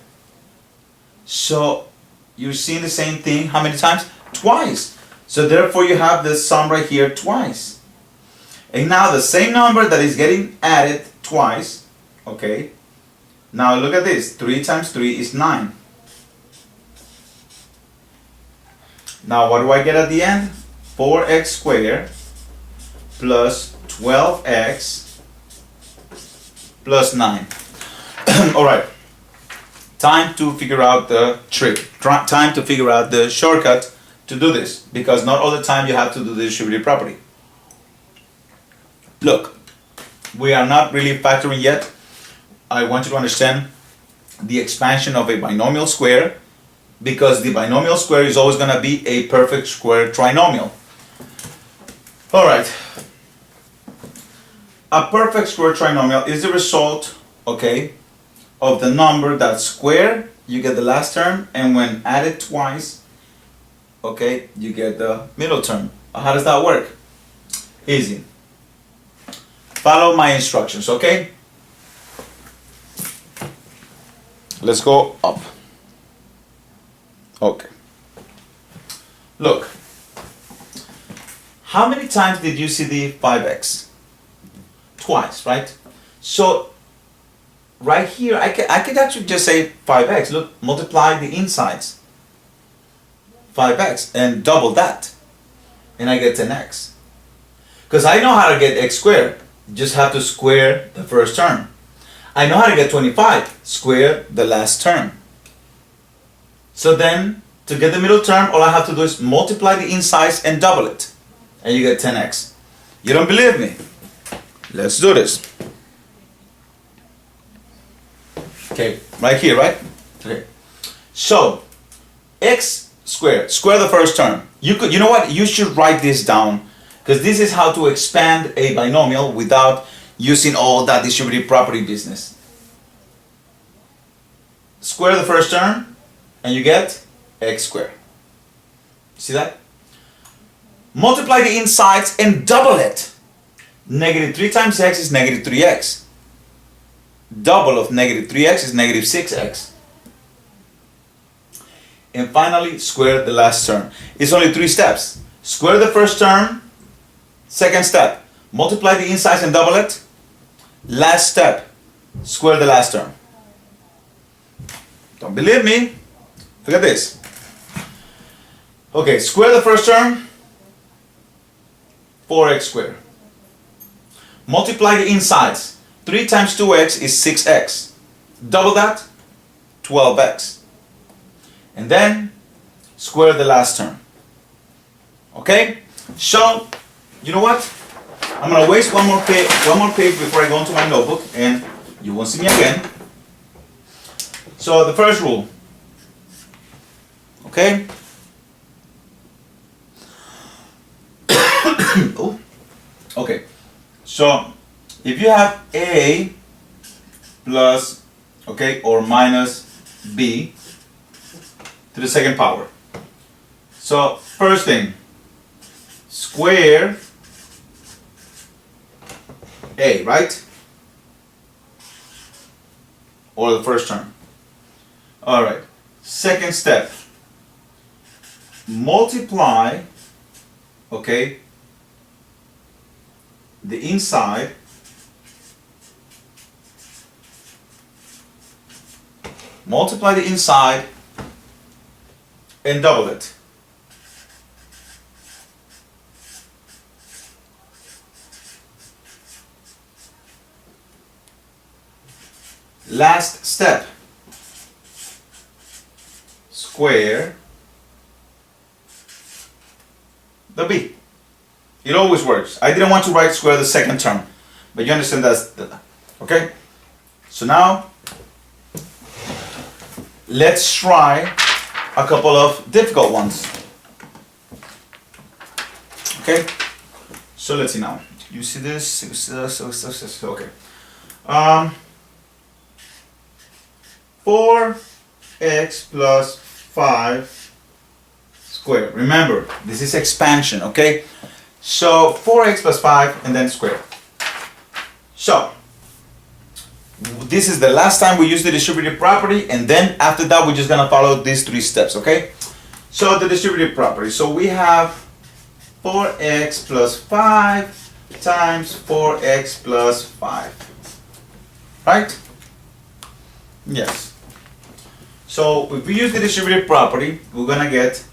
So you're seeing the same thing how many times? Twice. So therefore you have the sum right here twice. And now the same number that is getting added twice, okay? Now look at this, 3 times 3 is 9. Now what do I get at the end? 4x squared plus 12x plus 9. Alright, time to figure out the trick. Time to figure out the shortcut to do this, because not all the time you have to do the distributive property. Look, we are not really factoring yet. I want you to understand the expansion of a binomial square, because the binomial square is always going to be a perfect square trinomial. Alright. A perfect square trinomial is the result, okay, of the number that's squared, you get the last term, and when added twice, okay, you get the middle term. How does that work? Easy. Follow my instructions, okay? Let's go up. Okay. Look. How many times did you see the 5x? Twice, right? So right here I could actually just say 5x. Look, multiply the insides, 5x, and double that, and I get 10x. Because I know how to get x squared. You just have to square the first term. I know how to get 25. Square the last term. So then, to get the middle term, all I have to do is multiply the insides and double it, and you get 10x. You don't believe me? Let's do this. Okay, right here, right? Okay. So, x squared, square the first term. You know what? You should write this down, because this is how to expand a binomial without using all that distributive property business. Square the first term, and you get x squared. See that? Multiply the insides and double it. Negative 3 times x is negative 3x. Double of negative 3x is negative 6x. And finally, square the last term. It's only 3 steps. Square the first term. Second step, multiply the insides and double it. Last step, square the last term. Don't believe me? Look at this. Okay, square the first term. 4x squared. Multiply the insides. 3 times 2x is 6x. Double that, 12x. And then square the last term. Okay? So, you know what? I'm going to waste one more page before I go into my notebook, and you won't see me again. So the first rule. Okay? Okay. Oh. Okay. So if you have a plus, okay, or minus b to the second power. So first thing, square a, right? Or the first term. All right. Second step, multiply, okay, the inside and double it. Last step, square the b. It always works. I didn't want to write square the second term, but you understand that's okay? So now let's try a couple of difficult ones. Okay? So let's see now. You see this? You see this? Okay. 4x plus 5 squared. Remember, this is expansion, okay? So 4x plus 5 and then square. So this is the last time we use the distributive property, and then after that we're just gonna follow these 3 steps, okay? So the distributive property. So we have 4x plus 5 times 4x plus 5. Right? Yes. So if we use the distributive property, we're gonna get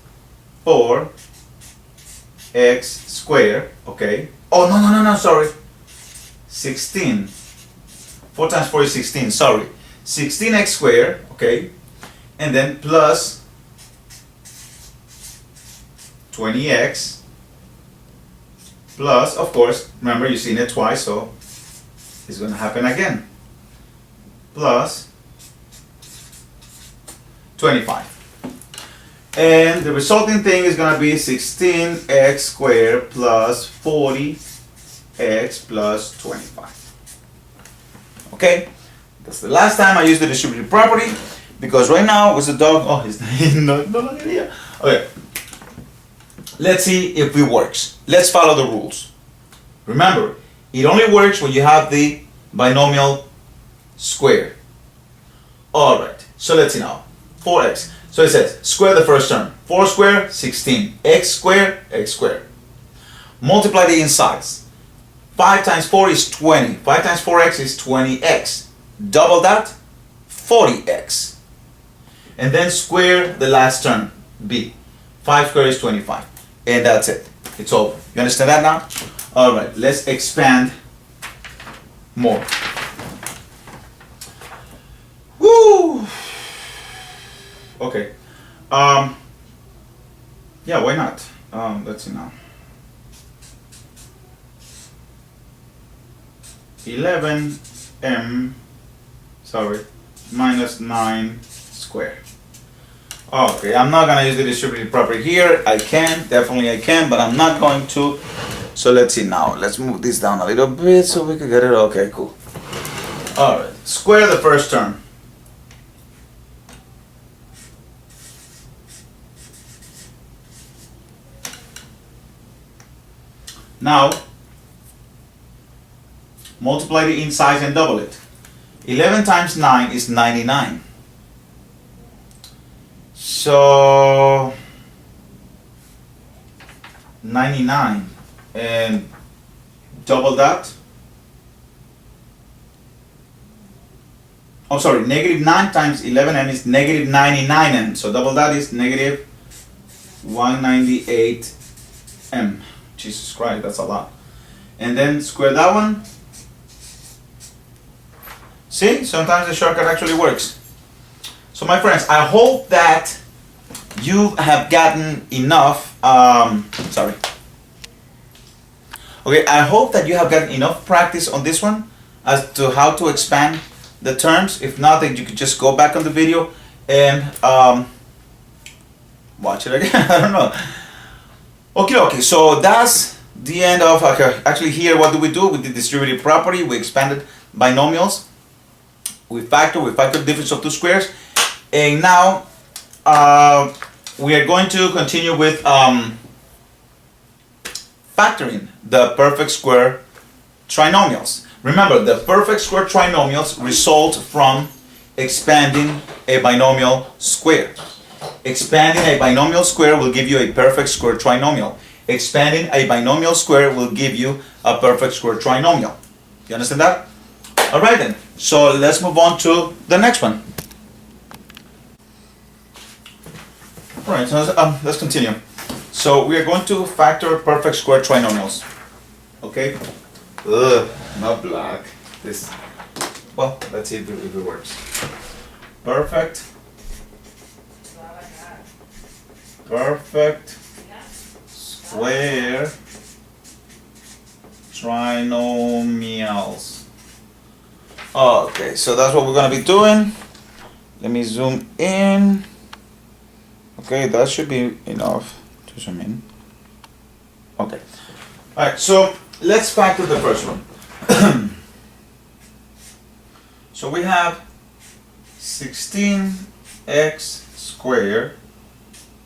4x squared, okay? Oh, no, sorry. 16. 4 times 4 is 16, sorry. 16x squared, okay? And then plus 20x plus, of course, remember you've seen it twice, so it's gonna happen again. Plus 25. And the resulting thing is going to be 16x squared plus 40x plus 25. Okay? That's the last time I used the distributive property, because right now with the dog, oh, he's not here. Okay. Let's see if it works. Let's follow the rules. Remember, it only works when you have the binomial square. Alright, so let's see now. 4x. So it says square the first term. 4 squared, 16. X squared, x squared. Multiply the insides. 5 times 4 is 20. 5 times 4x is 20x. Double that, 40x. And then square the last term, b. 5 squared is 25. And that's it. It's over. You understand that now? Alright, let's expand more. Woo! Okay. Yeah, why not? Let's see now. 11m, minus 9 squared. Okay, I'm not gonna use the distributive property here. I can, definitely I can, but I'm not going to. So let's see now. Let's move this down a little bit so we can get it. Okay, cool. Alright, square the first term. Now, multiply the insides and double it. 11 times 9 is 99. So, 99 and double that. Oh, sorry, negative 9 times 11m is negative 99m. So double that is negative 198m. Jesus Christ, that's a lot. And then square that one. See, sometimes the shortcut actually works. So my friends, I hope that you have gotten enough, Okay, I hope that you have gotten enough practice on this one as to how to expand the terms. If not, then you could just go back on the video and watch it again. I don't know. Okay, so that's the end of, okay, actually here what do? We did distributive property, we expanded binomials, we factor the difference of two squares, and now we are going to continue with factoring the perfect square trinomials. Remember, the perfect square trinomials result from expanding a binomial square. Expanding a binomial square will give you a perfect square trinomial. Expanding a binomial square will give you a perfect square trinomial. You understand that? Alright then, so let's move on to the next one. Alright, so let's continue. So we are going to factor perfect square trinomials. Okay? Not black. This. Well, let's see if it works. Perfect square trinomials. Okay, so that's what we're going to be doing. Let me zoom in. Okay, that should be enough to zoom in. Okay. Alright, so let's factor the first one. So we have 16x squared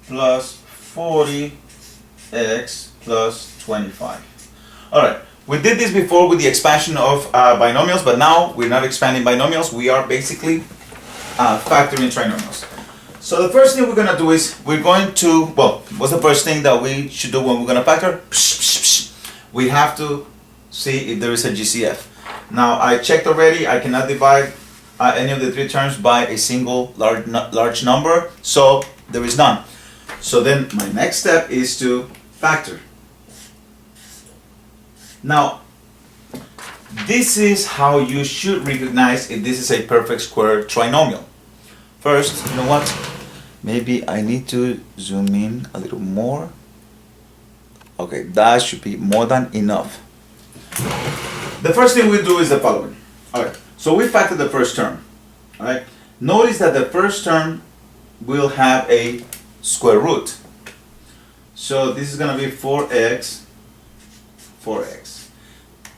plus 40x plus 25. Alright, we did this before with the expansion of binomials, but now we're not expanding binomials, we are basically factoring trinomials. So the first thing we're going to do is we're going to, well, what's the first thing that we should do when we're going to factor? We have to see if there is a GCF. Now I checked already, I cannot divide any of the three terms by a single large number, so there is none. So then my next step is to factor. Now, this is how you should recognize if this is a perfect square trinomial. First, you know what? Maybe I need to zoom in a little more. Okay, that should be more than enough. The first thing we do is the following. Alright, so we factor the first term. Alright, notice that the first term will have a square root. So this is going to be 4x.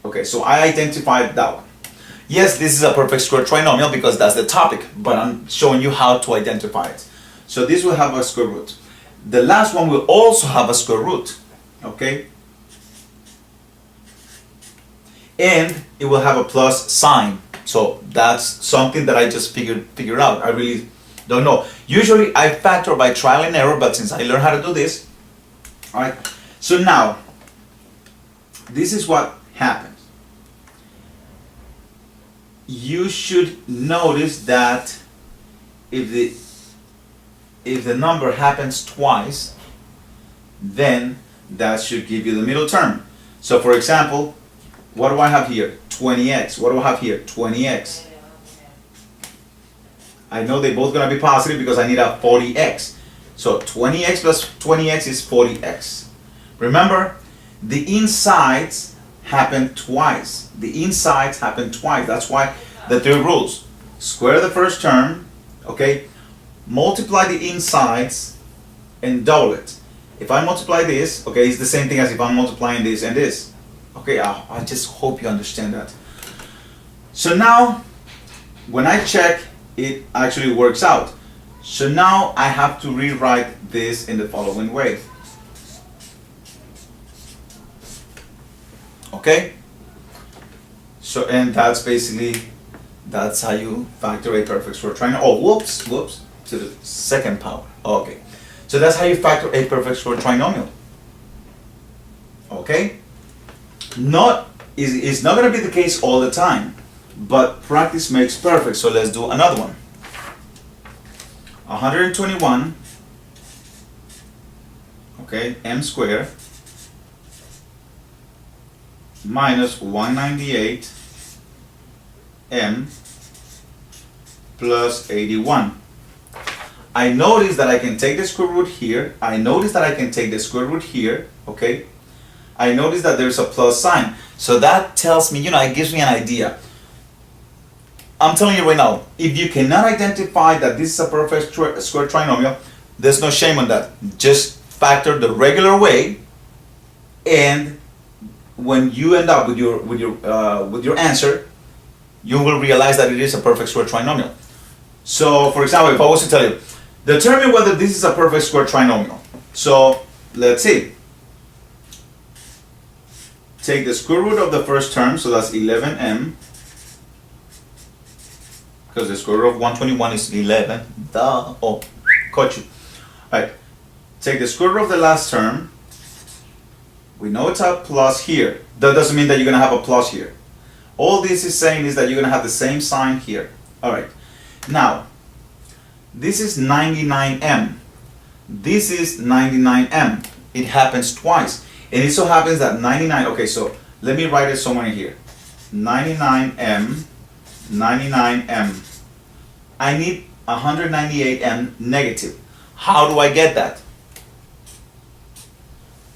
Okay, so I identified that one. Yes, this is a perfect square trinomial because that's the topic, but I'm showing you how to identify it. So this will have a square root. The last one will also have a square root. Okay? And it will have a plus sign. So that's something that I just figured out. I really don't know. Usually I factor by trial and error, but since I learned how to do this, alright. So now, this is what happens. You should notice that if the number happens twice, then that should give you the middle term. So for example, what do I have here? 20x. What do I have here? 20x. I know they're both going to be positive because I need a 40x. So 20x plus 20x is 40x. Remember, the insides happen twice. The insides happen twice. That's why the three rules. Square the first term, okay? Multiply the insides and double it. If I multiply this, okay, it's the same thing as if I'm multiplying this and this. Okay, I just hope you understand that. So now, when I check, it actually works out. So now I have to rewrite this in the following way. Okay? So, and that's basically, that's how you factor a perfect square trinomial. Oh, whoops, to the second power. Okay. So that's how you factor a perfect square trinomial. Okay? It's not going to be the case all the time, but practice makes perfect. So let's do another one. 121, okay, m squared minus 198 m plus 81. I notice that I can take the square root here. I notice that I can take the square root here, okay? I notice that there's a plus sign. So that tells me, it gives me an idea. I'm telling you right now, if you cannot identify that this is a perfect square trinomial, There's no shame on that. Just factor the regular way, and when you end up with your answer, you will realize that it is a perfect square trinomial. So, for example, if I was to tell you, determine whether this is a perfect square trinomial. So, let's see. Take the square root of the first term, so that's 11m, because the square root of 121 is 11. Duh. Oh, caught you. Alright. Take the square root of the last term. We know it's a plus here. That doesn't mean that you're going to have a plus here. All this is saying is that you're going to have the same sign here. Alright. Now, this is 99m. This is 99m. It happens twice. And it so happens that 99, okay, so let me write it somewhere here. 99m, 99m. I need 198m negative. How do I get that?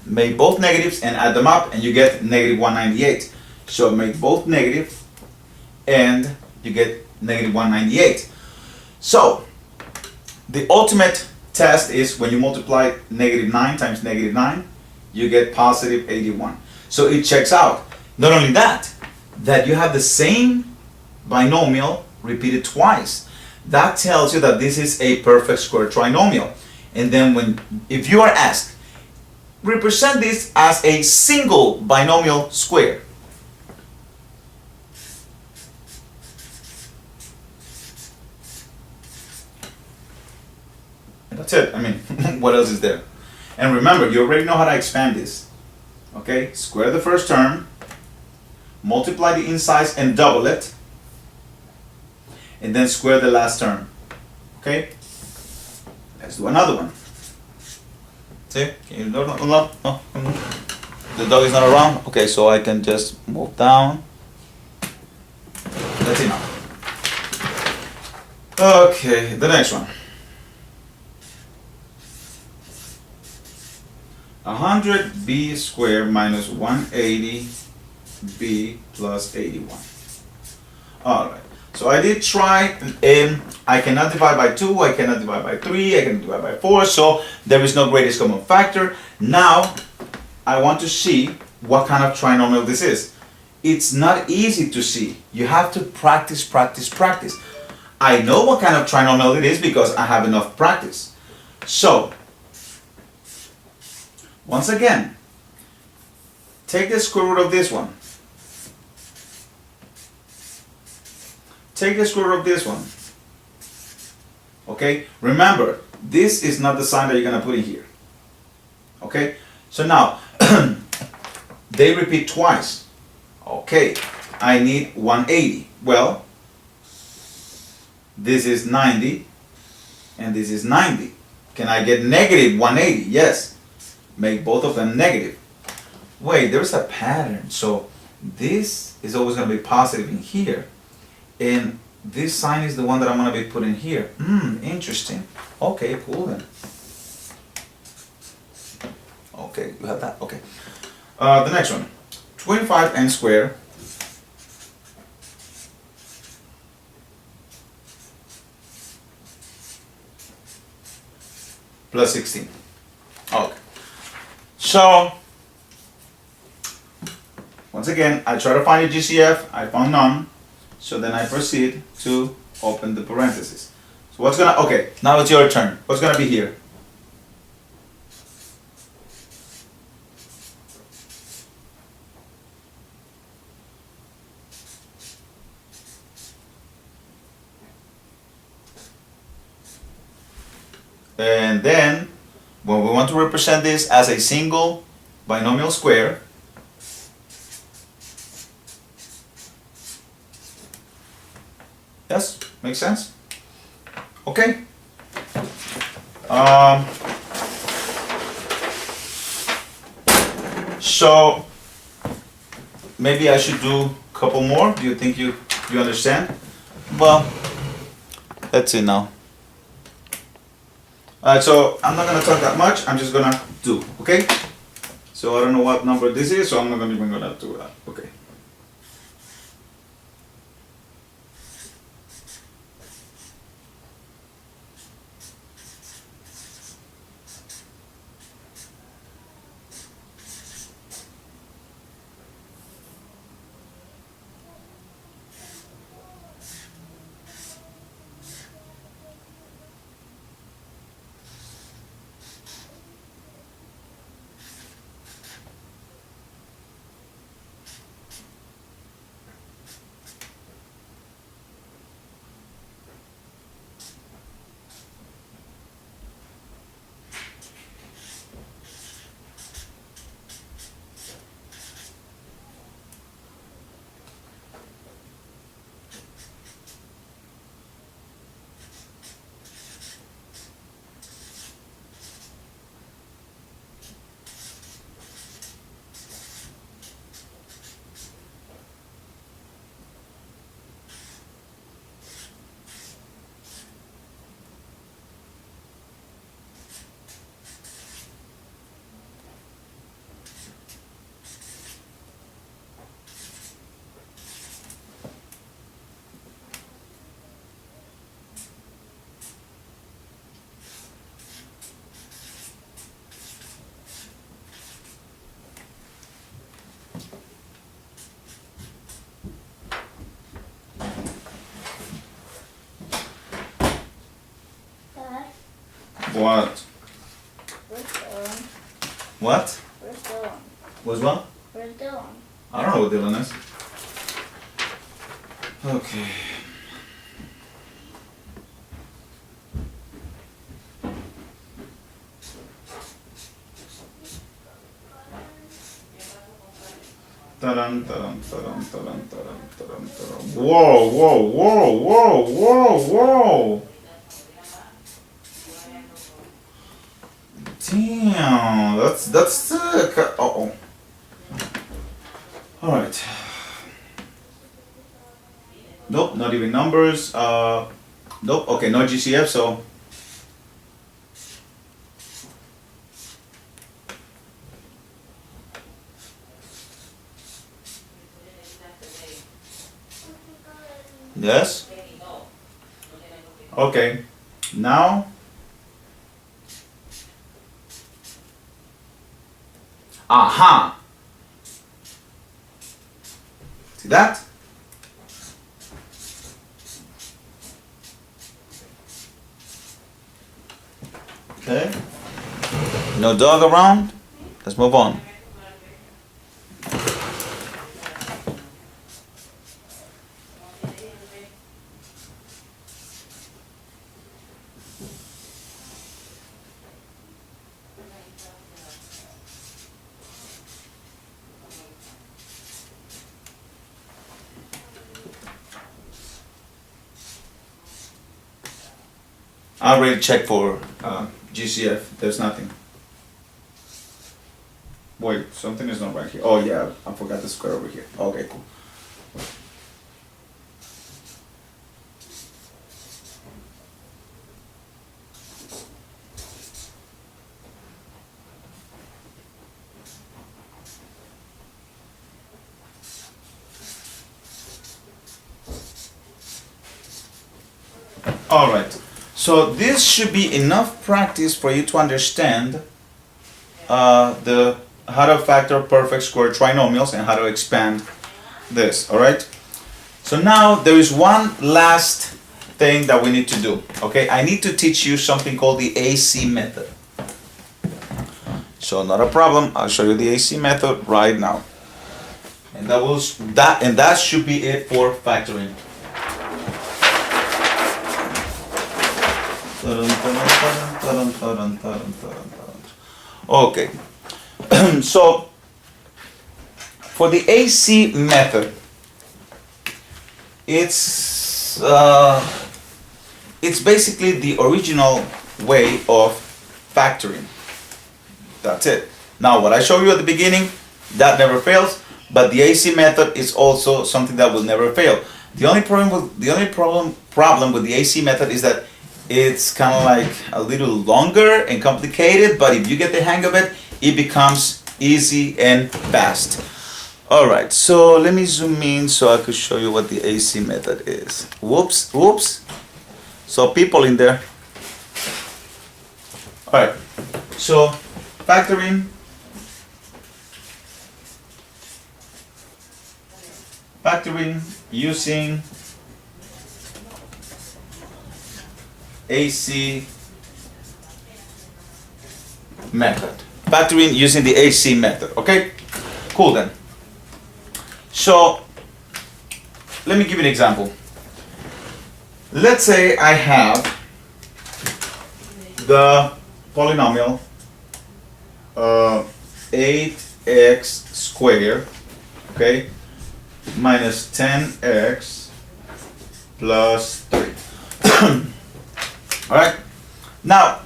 Make both negatives and add them up and you get negative 198. So make both negative and you get negative 198. So the ultimate test is when you multiply negative 9 times negative 9, you get positive 81. So it checks out. Not only that, that you have the same binomial repeated twice. That tells you that this is a perfect square trinomial. And then if you are asked, represent this as a single binomial square. And that's it. I mean, what else is there? And remember, you already know how to expand this. Okay? Square the first term, multiply the insides and double it, and then square the last term. Okay? Let's do another one. See? Can you no. The dog is not around? Okay, so I can just move down. That's enough. Okay, the next one. 100b squared minus 180b plus 81. Alright, so I did try, and I cannot divide by 2, I cannot divide by 3, I cannot divide by 4, so there is no greatest common factor. Now, I want to see what kind of trinomial this is. It's not easy to see. You have to practice, practice, practice. I know what kind of trinomial it is because I have enough practice. So, once again, take the square root of this one. Take the square root of this one. Okay? Remember, this is not the sign that you're going to put in here. Okay? So now, they repeat twice. Okay, I need 180. Well, this is 90, and this is 90. Can I get negative 180? Yes. Make both of them negative. Wait, there's a pattern. So this is always going to be positive in here. And this sign is the one that I'm going to be putting here. Interesting. Okay, cool then. Okay, you have that. Okay. The next one. 25n squared plus 16. Okay. So, once again, I try to find a GCF, I found none, so then I proceed to open the parentheses. So what's gonna, okay, now it's your turn. What's gonna be here? And then, when we want to represent this as a single binomial square, yes, makes sense? Okay. So, maybe I should do a couple more. Do you think you understand? Well, let's see now. Alright, so I'm not going to talk that much, I'm just going to do, okay? So I don't know what number this is, so I'm not even going to do that, okay? What? Where's Dylan? What? Where's Dylan? Was what? Where's Dylan? I don't know what Dylan is. Okay. Ta-dum, ta-dum, ta-dum, ta-dum, ta-dum, ta-dum, ta-dum. Whoa, whoa, whoa, whoa, whoa, whoa. Damn, that's sick. Uh-oh. Alright. Nope, not even numbers. Nope, okay, no GCF, so yes. Okay. Now aha. See that? Okay. No dog around. Let's move on. I already checked for GCF. There's nothing. Wait, something is not right here. Oh yeah, I forgot the square over here. Okay, cool. All right. So this should be enough practice for you to understand the how to factor perfect square trinomials and how to expand this. All right. So now there is one last thing that we need to do. Okay, I need to teach you something called the AC method. So not a problem. I'll show you the AC method right now, and that should be it for factoring. Okay, so for the AC method, it's basically the original way of factoring. That's it. Now, what I showed you at the beginning, that never fails, but the AC method is also something that will never fail. The only problem with the AC method is that it's kind of like a little longer and complicated, but if you get the hang of it, it becomes easy and fast. Alright, so let me zoom in so I could show you what the AC method is. Whoops, whoops. So people in there. Alright, so factoring. Factoring using AC method. Factoring using the AC method. Okay? Cool then. So let me give you an example. Let's say I have the polynomial 8x squared, okay, minus 10x plus 3. Alright, now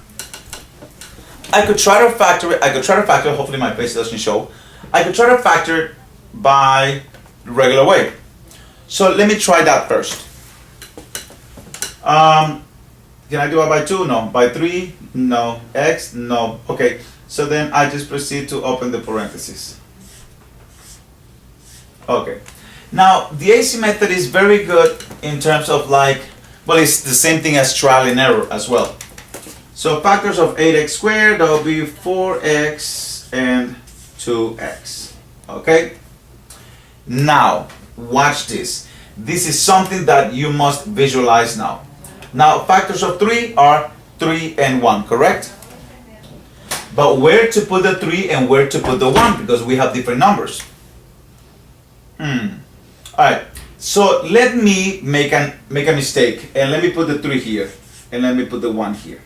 I could try to factor it. Hopefully my face doesn't show. I could try to factor it by the regular way. So let me try that first. Can I do it by 2? No. By 3? No. X? No. Okay, so then I just proceed to open the parentheses. Okay, now the AC method is very good in terms of like, well, it's the same thing as trial and error as well. So factors of 8x squared, that will be 4x and 2x. Okay? Now, watch this. This is something that you must visualize now. Now, factors of 3 are 3 and 1, correct? But where to put the 3 and where to put the 1, because we have different numbers. Alright, so let me make a mistake, and let me put the 3 here, and let me put the 1 here.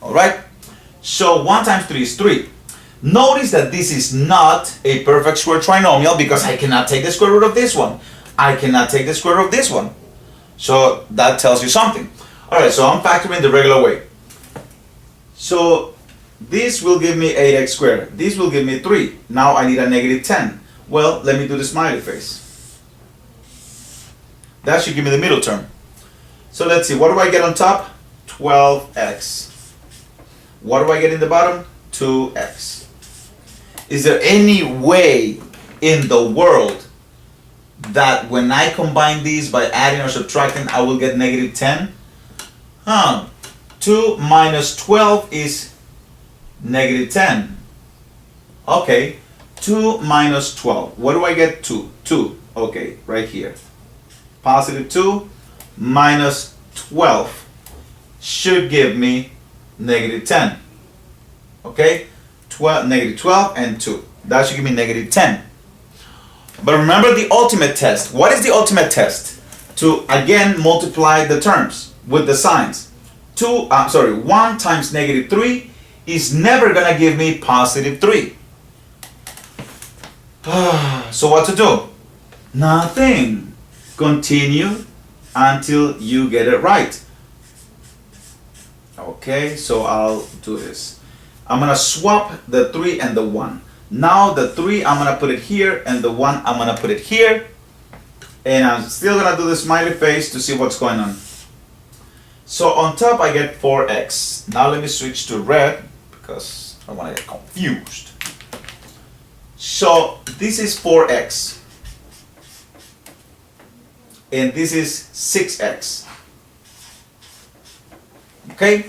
Alright, so 1 times 3 is 3. Notice that this is not a perfect square trinomial because I cannot take the square root of this one. I cannot take the square root of this one. So that tells you something. Alright, so I'm factoring the regular way. So this will give me 8x squared. This will give me 3. Now I need a negative 10. Well, let me do the smiley face. That should give me the middle term. So let's see, what do I get on top? 12x. What do I get in the bottom? 2x. Is there any way in the world that when I combine these by adding or subtracting, I will get negative 10? 2 minus 12 is negative 10. Okay, 2 minus 12. What do I get? 2. 2. Okay, right here. Positive 2 minus 12 should give me negative 10. Okay? Negative 12 and 2. That should give me negative 10. But remember the ultimate test. What is the ultimate test? To again multiply the terms with the signs. 1 times negative 3 is never going to give me positive 3. So what to do? Nothing. Continue until you get it right. Okay, so I'll do this. I'm going to swap the 3 and the 1. Now the 3 I'm going to put it here and the 1 I'm going to put it here. And I'm still going to do the smiley face to see what's going on. So on top I get 4x. Now let me switch to red because I don't want to get confused. So this is 4x. And this is 6x. Okay?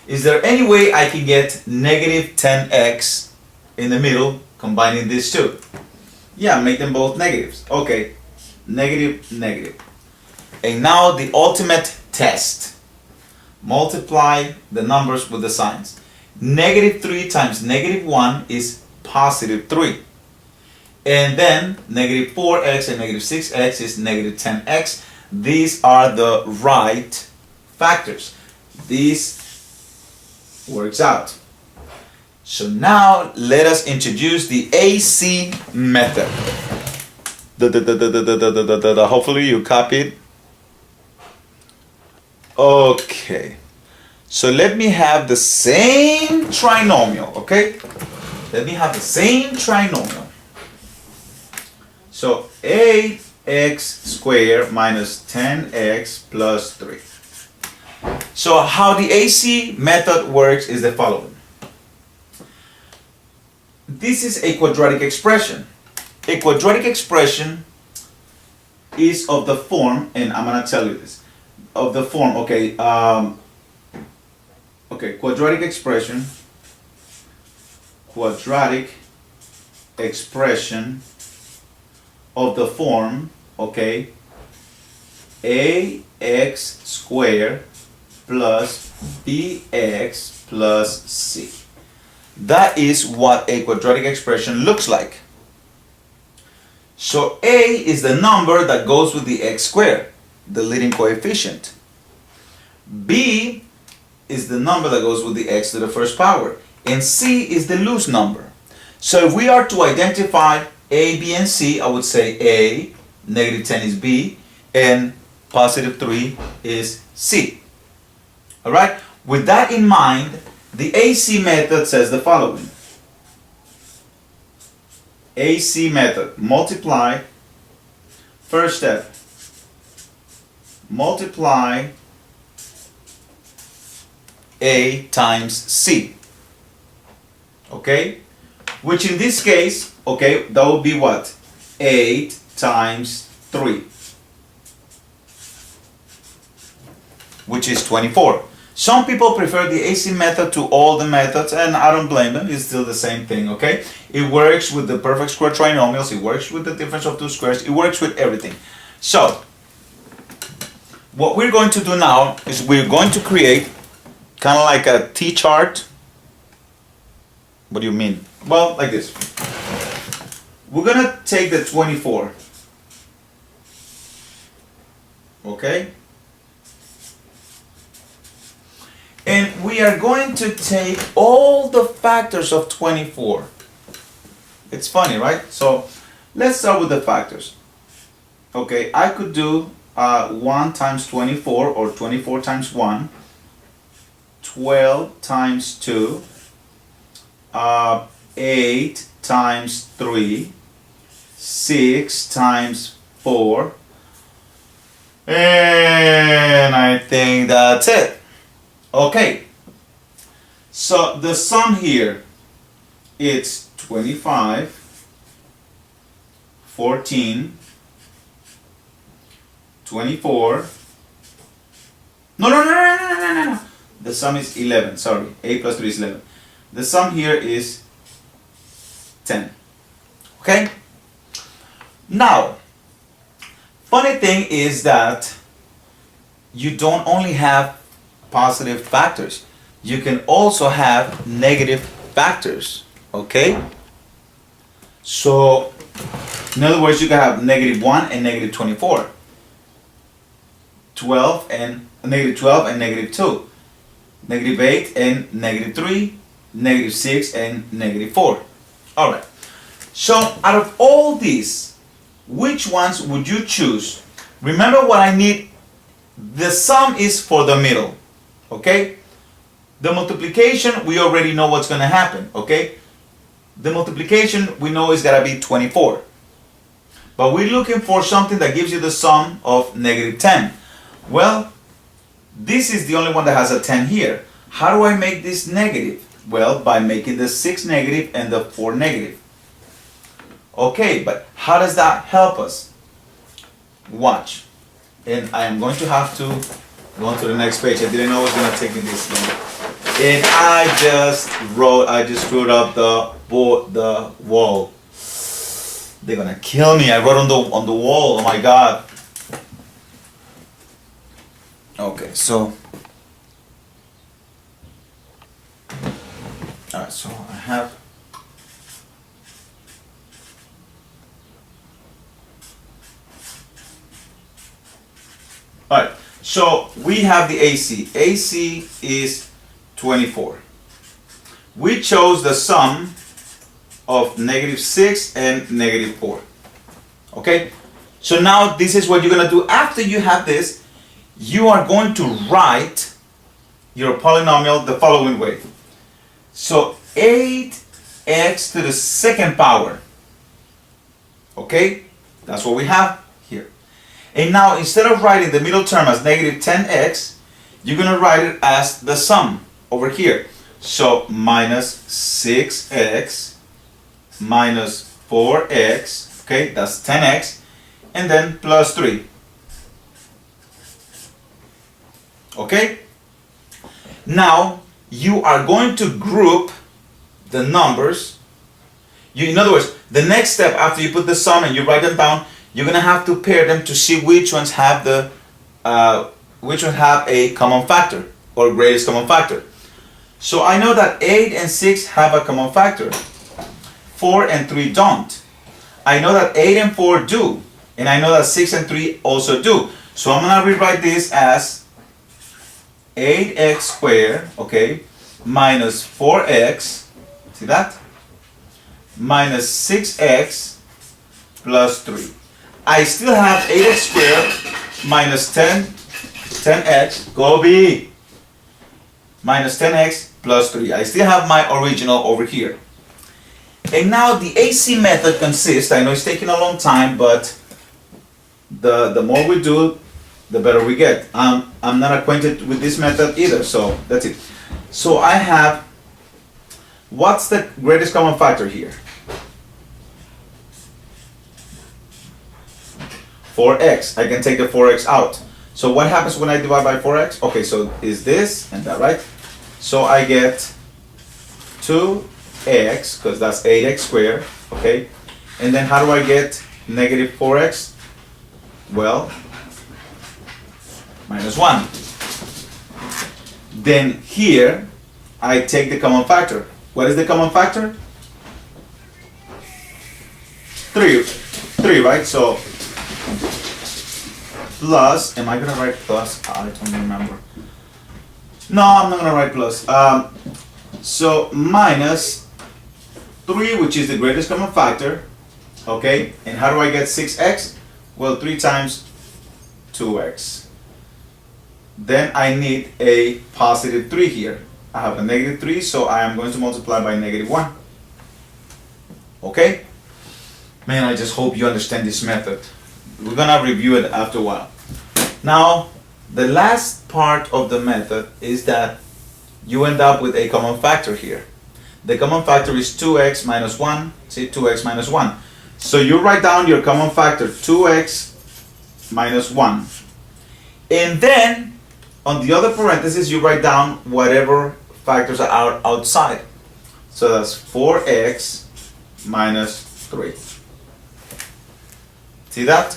Is there any way I can get negative 10x in the middle combining these two? Yeah, make them both negatives. Okay, negative, negative. And now the ultimate test. Multiply the numbers with the signs. Negative 3 times negative 1 is positive 3. And then negative 4x and negative 6x is negative 10x. These are the right factors. These works out. So now let us introduce the AC method. Hopefully you copied. Okay. So let me have the same trinomial, okay? Let me have the same trinomial. So 8x squared minus 10x plus 3. So how the AC method works is the following. This is a quadratic expression. A quadratic expression is of the form, and I'm going to tell you this, of the form, okay, quadratic expression of the form, okay, ax squared plus bx plus c. That is what a quadratic expression looks like. So a is the number that goes with the x squared, the leading coefficient. B is the number that goes with the x to the first power. And c is the loose number. So if we are to identify a, b, and c, I would say a, negative 10 is b, and positive 3 is c. Alright? With that in mind, the AC method says the following. AC method, multiply, first step, multiply A times C. Okay? Which in this case, okay, that would be what? 8 times 3. Which is 24. Some people prefer the AC method to all the methods, and I don't blame them. It's still the same thing, okay? It works with the perfect square trinomials. It works with the difference of two squares. It works with everything. So, what we're going to do now is we're going to create kind of like a T-chart. What do you mean? Well, like this. We're going to take the 24. Okay? And we are going to take all the factors of 24. It's funny, right? So let's start with the factors. Okay, I could do 1 times 24 or 24 times 1, 12 times 2, 8 times 3, 6 times 4, and I think that's it. Okay, so the sum here, it's 25, 14, 24, no. The sum is 11, sorry, 8 plus 3 is 11. The sum here is 10, okay? Now, funny thing is that you don't only have positive factors, you can also have negative factors, okay? So, in other words, you can have negative 1 and negative 24. 12 and negative 12 and negative 2. Negative 8 and negative 3. Negative 6 and negative 4. Alright. So, out of all these, which ones would you choose? Remember what I need. The sum is for the middle. Okay? The multiplication, we already know what's going to happen. Okay? The multiplication, we know is going to be 24. But we're looking for something that gives you the sum of negative 10. Well, this is the only one that has a 10 here. How do I make this negative? Well, by making the 6 negative and the 4 negative. Okay, but how does that help us? Watch. And I am going to have to go on to the next page. I didn't know it was going to take me this long. And I just screwed up the wall. They're going to kill me. I wrote on the wall. Oh my God. Okay, so. Alright, so I have. Alright, so we have the AC. AC is 24. We chose the sum of negative 6 and negative 4. Okay? So now this is what you're going to do. After you have this, you are going to write your polynomial the following way. So 8x to the second power. Okay? That's what we have here. And now instead of writing the middle term as negative 10x, you're going to write it as the sum over here. So minus 6x minus 4x, okay, that's 10x, and then plus 3. Okay? Now, you are going to group the numbers. In other words, the next step after you put the sum and you write them down, you're going to have to pair them to see which ones have a common factor or greatest common factor. So I know that 8 and 6 have a common factor. 4 and 3 don't. I know that 8 and 4 do. And I know that 6 and 3 also do. So I'm going to rewrite this as 8x squared, okay, minus 4x, see that? Minus 6x plus 3. I still have 8x squared minus 10x, go B, minus 10x plus 3. I still have my original over here. And now the AC method consists, I know it's taking a long time, but the more we do, the better we get. I'm not acquainted with this method either, so that's it. So I have, what's the greatest common factor here? 4x. I can take the 4x out. So what happens when I divide by 4x? Okay, so is this and that, right? So I get 2x, because that's 8x squared, okay? And then how do I get negative 4x? Well, minus 1. Then here, I take the common factor. What is the common factor? 3, right? So, plus, am I going to write plus? I don't remember. No, I'm not going to write plus. So, minus 3, which is the greatest common factor. Okay, and how do I get 6x? Well, 3 times 2x. Then I need a positive 3 here. I have a negative 3, so I am going to multiply by negative 1. Okay? Man, I just hope you understand this method. We're gonna review it after a while. Now, the last part of the method is that you end up with a common factor here. The common factor is 2x minus 1. See, 2x minus 1. So you write down your common factor, 2x minus 1. And then, on the other parenthesis, you write down whatever factors are outside. So that's 4x minus 3. See that?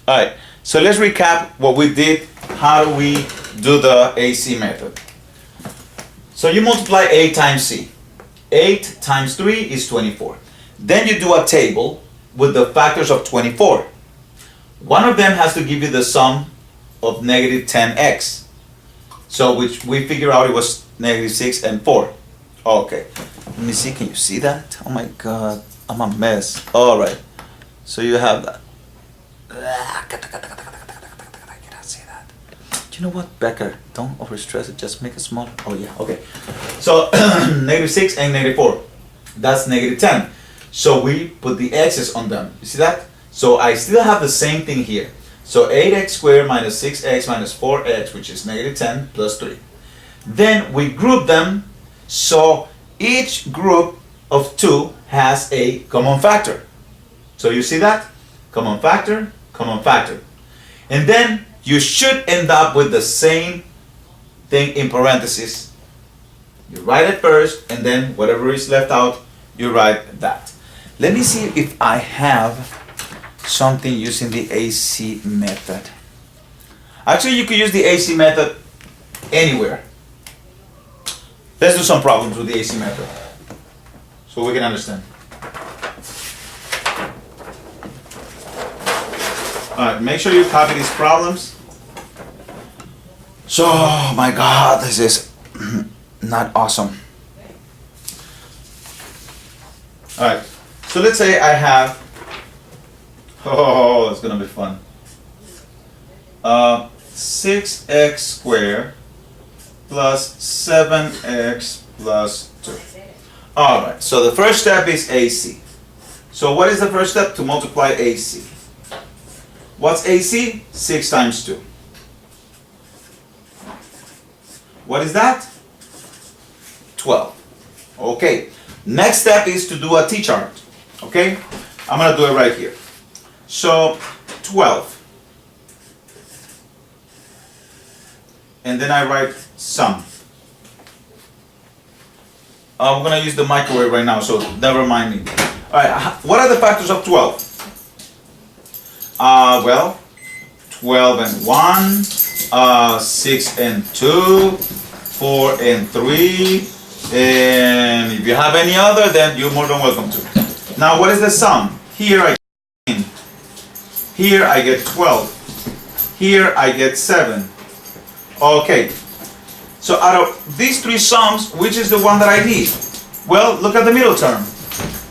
Alright, so let's recap what we did. How do we do the AC method? So you multiply A times C. 8 times 3 is 24. Then you do a table with the factors of 24. One of them has to give you the sum of negative 10x. So which we figure out it was negative 6 and 4. Okay. Let me see, can you see that? Oh my god, I'm a mess. Alright. So you have that. I cannot see that. Do you know what, Becker? Don't overstress it, just make it smaller. Oh yeah, okay. So negative 6 and negative 4. That's negative 10. So we put the x's on them. You see that? So I still have the same thing here. So 8x squared minus 6x minus 4x, which is negative 10 plus 3. Then we group them, so each group of 2 has a common factor. So you see that? Common factor, common factor. And then you should end up with the same thing in parentheses. You write it first, and then whatever is left out, you write that. Let me see if I have something using the AC method. Actually, you could use the AC method anywhere. Let's do some problems with the AC method so we can understand. Alright, make sure you copy these problems. So, oh my god, this is not awesome. Alright, so let's say I have, oh, it's gonna be fun. 6x squared plus 7x plus 2. Alright, so the first step is AC. So what is the first step? To multiply AC. What's AC? 6 times 2. What is that? 12. Okay. Next step is to do a T-chart. Okay? I'm going to do it right here. So, 12. And then I write sum. I'm going to use the microwave right now, so never mind me. Alright, what are the factors of 12? Well, 12 and 1, 6 and 2, 4 and 3, and if you have any other, then you're more than welcome to. Now, what is the sum? Here I get 12. Here I get 7. Okay. So out of these three sums, which is the one that I need? Well, look at the middle term.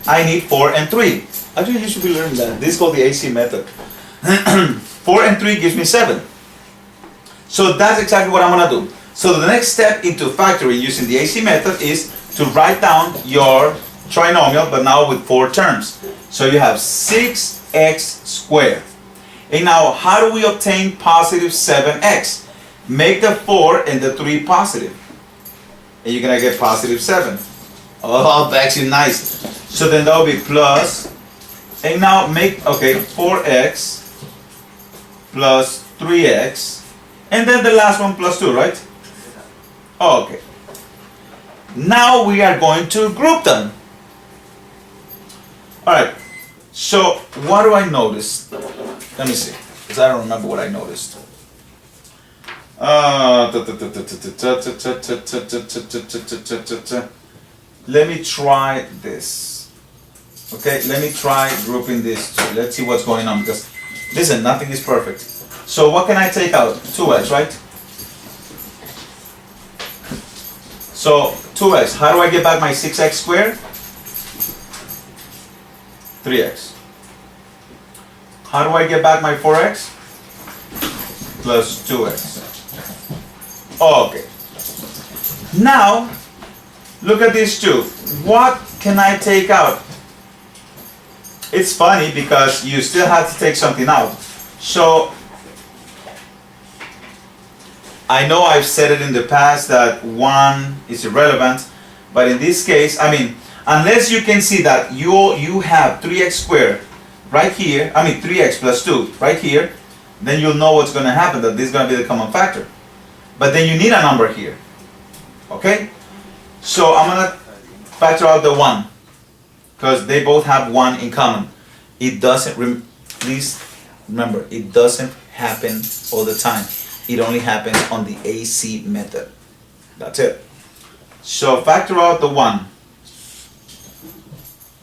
I need 4 and 3. Actually, you should be learning that. This is called the AC method. 4 and 3 gives me 7. So that's exactly what I'm going to do. So the next step into factoring using the AC method is to write down your trinomial, but now with 4 terms. So you have 6x squared. And now, how do we obtain positive 7x? Make the 4 and the 3 positive. And you're going to get positive 7. Oh, that's nice. So then that will be plus. And now make, okay, 4x plus 3x. And then the last one plus 2, right? Okay. Now we are going to group them. Alright. So what do I notice? Let me see, because I don't remember what I noticed. Let me try this. Okay, let me try grouping these two. Let's see what's going on, because listen, nothing is perfect. So what can I take out? 2x, right? So 2x, how do I get back my 6x squared? 3x. How do I get back my 4x? Plus 2x. Okay. Now, look at these two. What can I take out? It's funny because you still have to take something out. So, I know I've said it in the past that 1 is irrelevant, but in this case, I mean, unless you can see that you have 3x squared right here, 3x plus 2 right here, then you'll know what's going to happen, that this is going to be the common factor. But then you need a number here. Okay? So I'm going to factor out the 1, because they both have 1 in common. It doesn't, please remember, it doesn't happen all the time. It only happens on the AC method. That's it. So factor out the 1.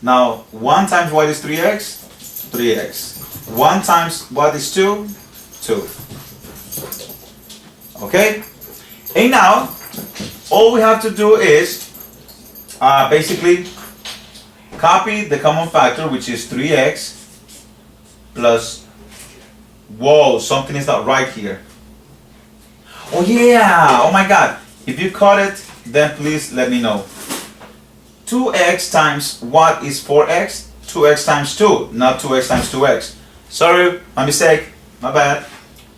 Now 1 times what is 3x? 3x. 1 times what is 2? 2. Okay? And now, all we have to do is basically copy the common factor, which is 3x plus, whoa, something is not right here. Oh yeah, oh my god. If you caught it, then please let me know. 2x times what is 4x? 2x times 2, not 2x times 2x. Sorry, my mistake, my bad.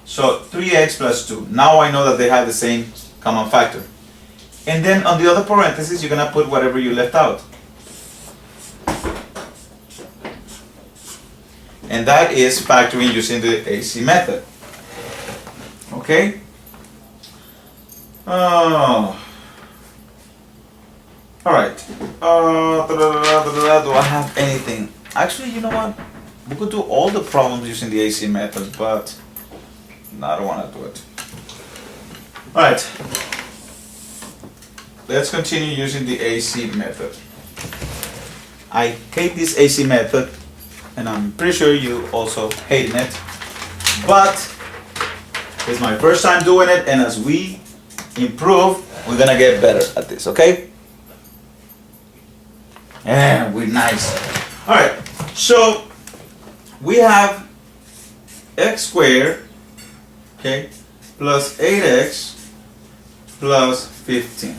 So 3x plus 2. Now I know that they have the same common factor. And then on the other parenthesis, you're going to put whatever you left out. And that is factoring using the AC method. Okay? Oh. Alright. Do I have anything? Actually, you know what? We could do all the problems using the AC method, but no, I don't want to do it. Alright. Let's continue using the AC method. I hate this AC method, and I'm pretty sure you also hating it. But it's my first time doing it, and as we improve, we're gonna get better at this, okay? And we're nice. Alright, so we have x squared, okay, plus 8x plus 15.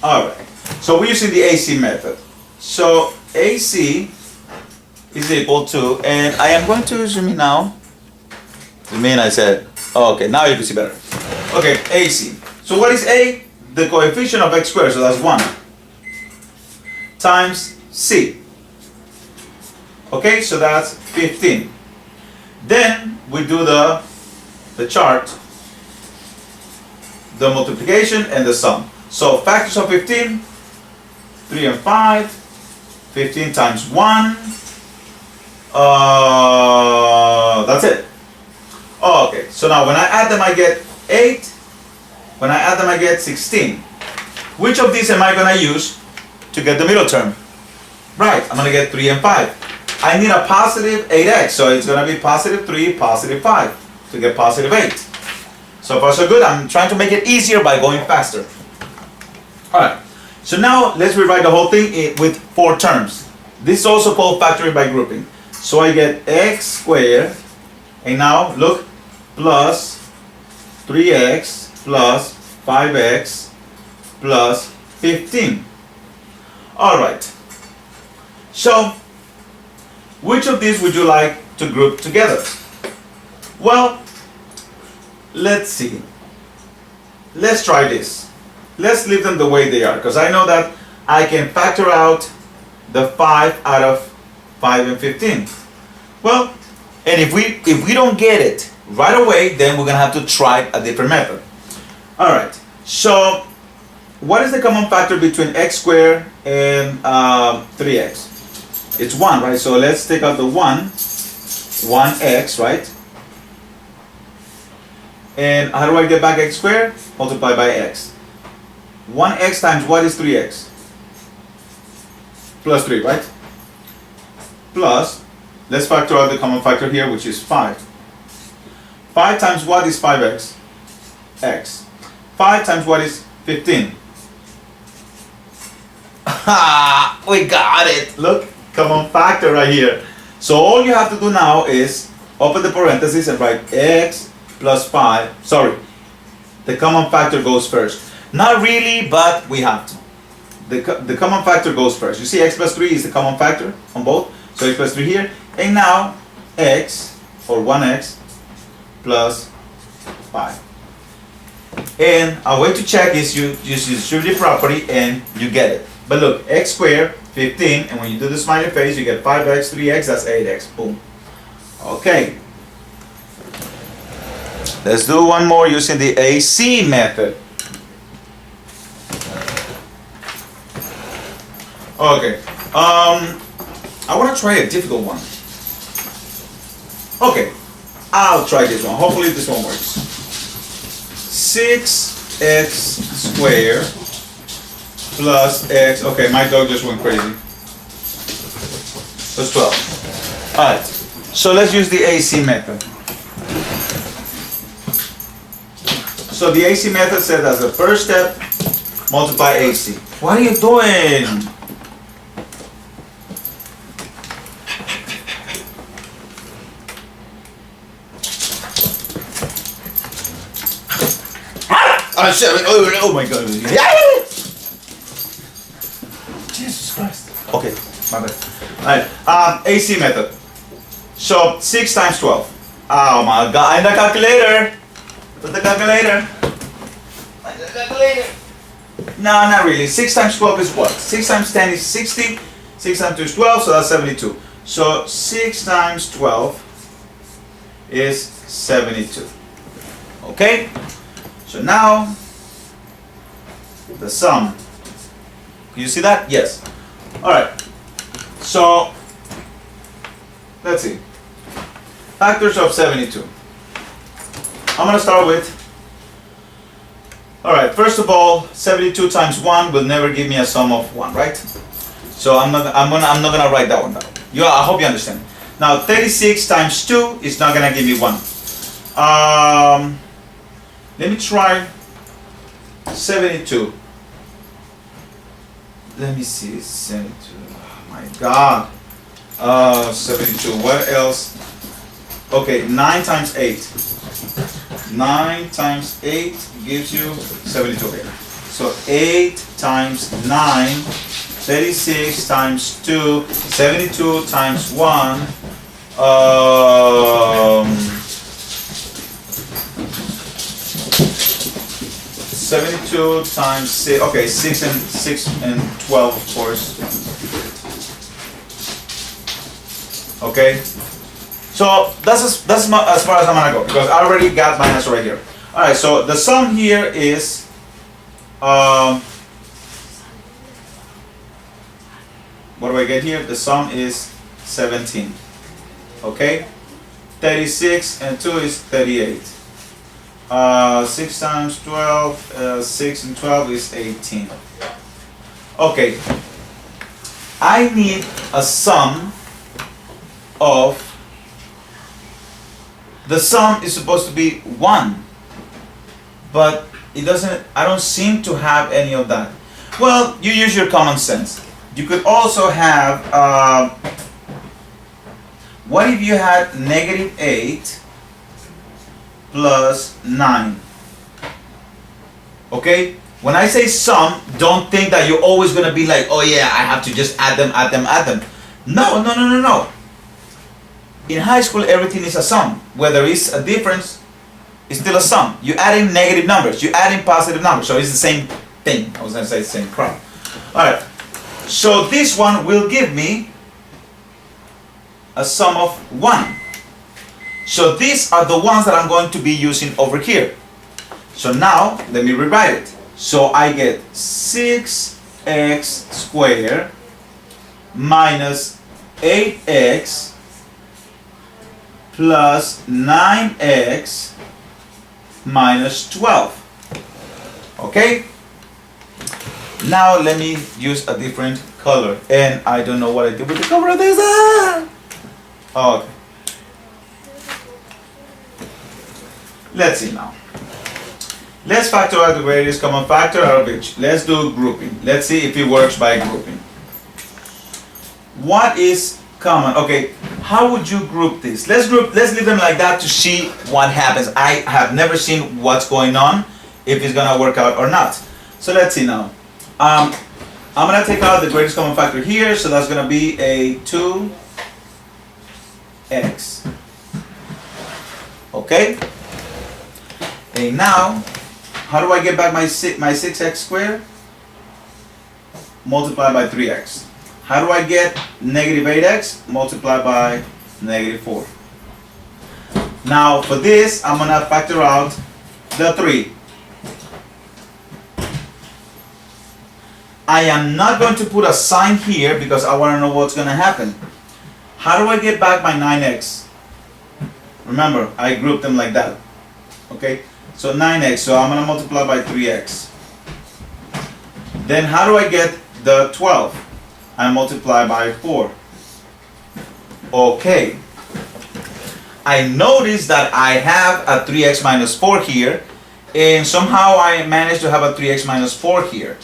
Alright, so we're using the AC method. So AC is equal to, and I am going to zoom in now. Zoom in, I said, oh, okay, now you can see better. Okay, AC. So what is A? The coefficient of x squared, so that's 1. Times C. Okay, so that's 15. Then we do the chart, the multiplication and the sum. So factors of 15, 3 and 5, 15 times 1, that's it. Okay, so now when I add them I get 8, when I add them I get 16. Which of these am I going to use to get the middle term? Right, I'm going to get 3 and 5. I need a positive 8x, so it's going to be positive 3, positive 5 to get positive 8. So far so good. I'm trying to make it easier by going faster. Alright, so now let's rewrite the whole thing with 4 terms. This is also called factoring by grouping. So I get x squared, and now look, plus 3x plus 5x plus 15. Alright, so which of these would you like to group together? Well, let's see. Let's try this. Let's leave them the way they are, because I know that I can factor out the 5 out of 5 and 15. Well, and if we don't get it right away, then we're going to have to try a different method. Alright, so what is the common factor between x squared and 3x? it's 1, right? So let's take out the 1x, right? And how do I get back x squared? Multiply by x. 1x times what is 3x? Plus 3, right? Plus, let's factor out the common factor here, which is 5. 5 times what is 5x? X. 5 times what is 15? We got it! Look, common factor right here. So all you have to do now is open the parentheses and write x plus 5. Sorry, the common factor goes first. Not really, but we have to. The common factor goes first. You see x plus 3 is the common factor on both. So x plus 3 here. And now x, or 1x, plus 5. And a way to check is you use the distributive property and you get it. But look, x squared, 15, and when you do the smiley face, you get 5x, 3x, that's 8x. Boom. Okay. Let's do one more using the AC method. Okay. I want to try a difficult one. Okay. I'll try this one. Hopefully this one works. 6x squared plus x. Okay, my dog just went crazy. That's 12. Alright. So let's use the AC method. So the AC method says as the first step, multiply AC. What are you doing? Oh my god. Jesus Christ. Okay, my bad. Alright, AC method. So 6 times 12. Oh my god, and the calculator. Put the calculator. No, not really. 6 times 12 is what? 6 times 10 is 60. 6 times 2 is 12, so that's 72. So 6 times 12 is 72. Okay? So now, the sum. Can you see that? Yes. Alright. So, let's see. Factors of 72. I'm going to start with, alright, first of all, 72 times 1 will never give me a sum of 1, right? So I'm not gonna write that one down. I hope you understand. Now 36 times 2 is not gonna give me 1. Let me try 72. Let me see, 72. Oh my god. 72. What else? Okay, 9 times 8. 9 times 8 gives you 72 here. So 8 times 9, 36 times 2, 72 times 1, 72 times 6, okay, 6 and 12, of course. Okay, so that's as far as I'm gonna go because I already got my answer right here. All right, so the sum here is what do I get here? The sum is 17. Okay, 36 and 2 is 38. 6 times 12, 6 and 12 is 18. Okay, I need a sum of, the sum is supposed to be 1, but it doesn't, I don't seem to have any of that. Well, you use your common sense. You could also have, what if you had negative 8 plus 9? Okay? When I say sum, don't think that you're always going to be like, oh yeah, I have to just add them. No. In high school, everything is a sum. Whether it's a difference, it's still a sum. You're adding negative numbers. You're adding positive numbers. So it's the same thing. I was going to say the same crap. Alright. So this one will give me a sum of 1. So these are the ones that I'm going to be using over here. So now, let me rewrite it. So I get 6x squared minus 8x plus 9x minus 12. Okay? Now let me use a different color. And I don't know what I did with the color of this. Okay. Let's see now. Let's factor out the greatest common factor out of each. Let's do grouping. Let's see if it works by grouping. What is common? Okay, how would you group this? Let's leave them like that to see what happens. I have never seen what's going on, if it's gonna work out or not. So let's see now. I'm gonna take out the greatest common factor here, so that's gonna be a 2x. Okay? And now, how do I get back my 6x squared? Multiply by 3x. How do I get negative 8x? Multiply by negative 4. Now for this, I'm gonna factor out the 3. I am not going to put a sign here because I want to know what's gonna happen. How do I get back my 9x? Remember, I grouped them like that. Okay? So 9x, so I'm gonna multiply by 3x. Then how do I get the 12? I multiply by 4. Okay. I notice that I have a 3x minus 4 here, and somehow I managed to have a 3x minus 4 here.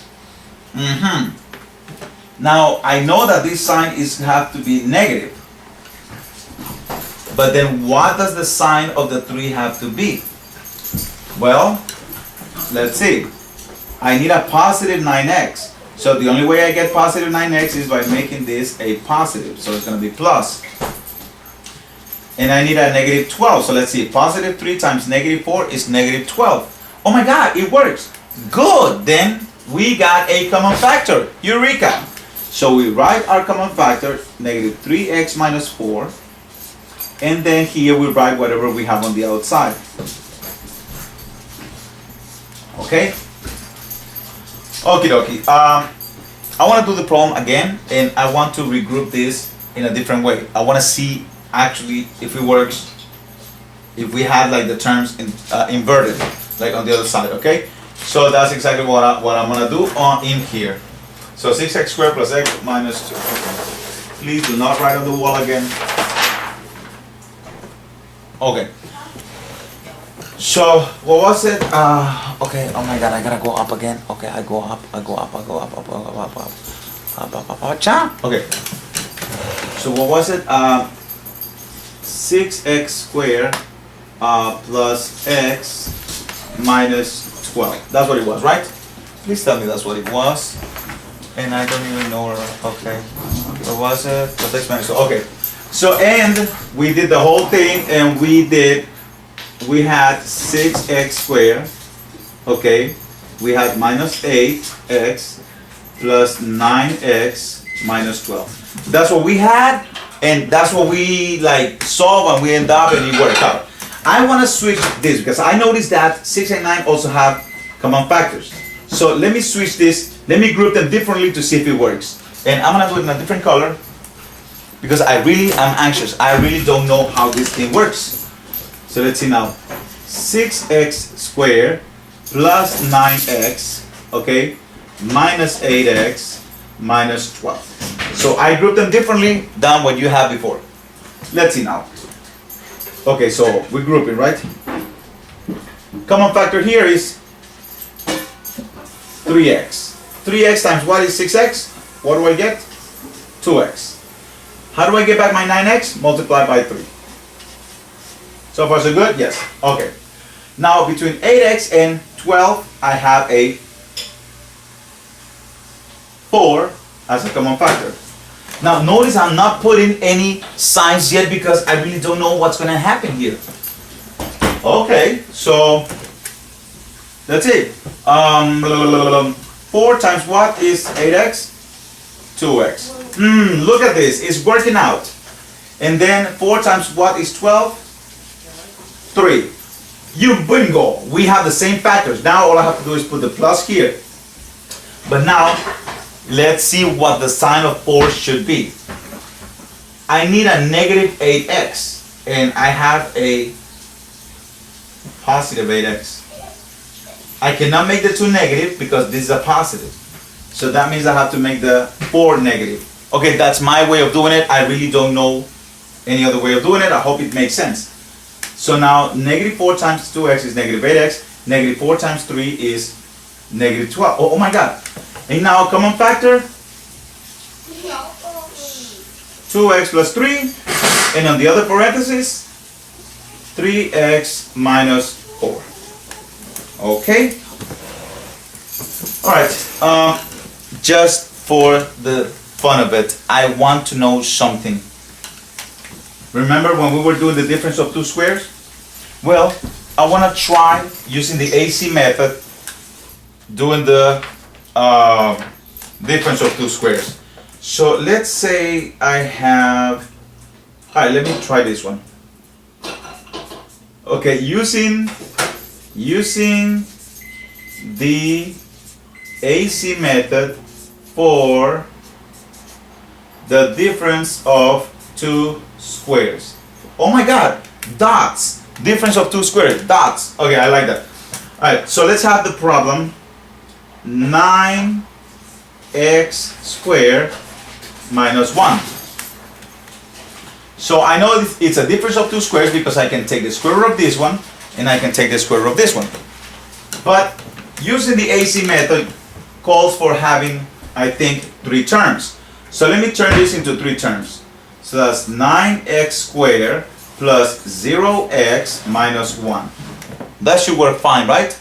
Now I know that this sign have to be negative. But then what does the sign of the 3 have to be? Well, let's see. I need a positive 9x. So the only way I get positive 9x is by making this a positive. So it's going to be plus. And I need a negative 12. So let's see. Positive 3 times negative 4 is negative 12. Oh my God, it works. Good. Then we got a common factor. Eureka. So we write our common factor, negative 3x minus 4. And then here we write whatever we have on the outside. Okay? Okie dokie. I want to do the problem again, and I want to regroup this in a different way. I want to see actually if it works, if we have like the terms inverted, like on the other side. Okay? So that's exactly what I'm going to do in here. So 6x squared plus x minus 2. Okay. Please do not write on the wall again. Okay. So what was it? Okay. Oh my God! I gotta go up again. Okay, I go up. Cha. Okay. So what was it? 6x squared plus x minus 12. That's what it was, right? Please tell me that's what it was. And I don't even know. Okay. What was it? Plus x minus 12. Okay. So and we did the whole thing, and we had 6x squared, okay, we had minus 8x plus 9x minus 12. That's what we had, and that's what we like solve, and we end up and it worked out. I want to switch this because I noticed that 6 and 9 also have common factors. So let me switch this, let me group them differently to see if it works. And I'm going to do it in a different color because I really am anxious. I really don't know how this thing works. So let's see now. 6x squared plus 9x, okay, minus 8x minus 12. So I group them differently than what you had before. Let's see now. Okay, so we group it, right? Common factor here is 3x. 3x times what is 6x? What do I get? 2x. How do I get back my 9x? Multiply by 3. So far so good? Yes. Okay. Now between 8x and 12, I have a 4 as a common factor. Now notice I'm not putting any signs yet because I really don't know what's going to happen here. Okay, so that's it. 4 times what is 8x? 2x. Look at this. It's working out. And then 4 times what is 12? 3. You bingo! We have the same factors. Now all I have to do is put the plus here. But now, let's see what the sign of 4 should be. I need a negative 8x, and I have a positive 8x. I cannot make the 2 negative because this is a positive. So that means I have to make the 4 negative. Okay, that's my way of doing it. I really don't know any other way of doing it. I hope it makes sense. So now negative 4 times 2x is negative 8x. Negative 4 times 3 is negative 12. Oh my God. And now common factor. 2x plus 3. And on the other parenthesis, 3x minus 4. Okay. Alright. Just for the fun of it, I want to know something. Remember when we were doing the difference of two squares? Well, I want to try using the AC method doing the difference of two squares. So let's say I have, alright, let me try this one. Okay, using the AC method for the difference of two squares. Oh my God, dots. Difference of two squares, dots. Okay, I like that. Alright, so let's have the problem. 9x squared minus 1. So I know it's a difference of two squares because I can take the square root of this one and I can take the square root of this one. But using the AC method calls for having, I think, 3 terms. So let me turn this into 3 terms. So that's 9x squared plus 0x minus 1. That should work fine, right?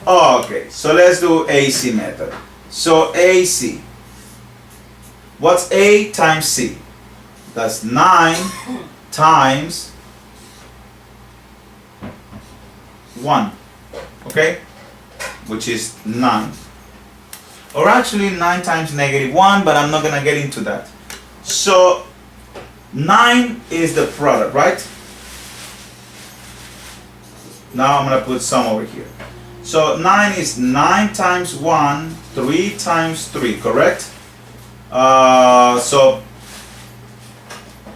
Okay, so let's do AC method. So AC. What's A times C? That's 9 times 1. Okay? Which is 9. Or actually 9 times negative 1, but I'm not going to get into that. So 9 is the product, right? Now I'm going to put some over here. So 9 is 9 times 1, 3 times 3, correct?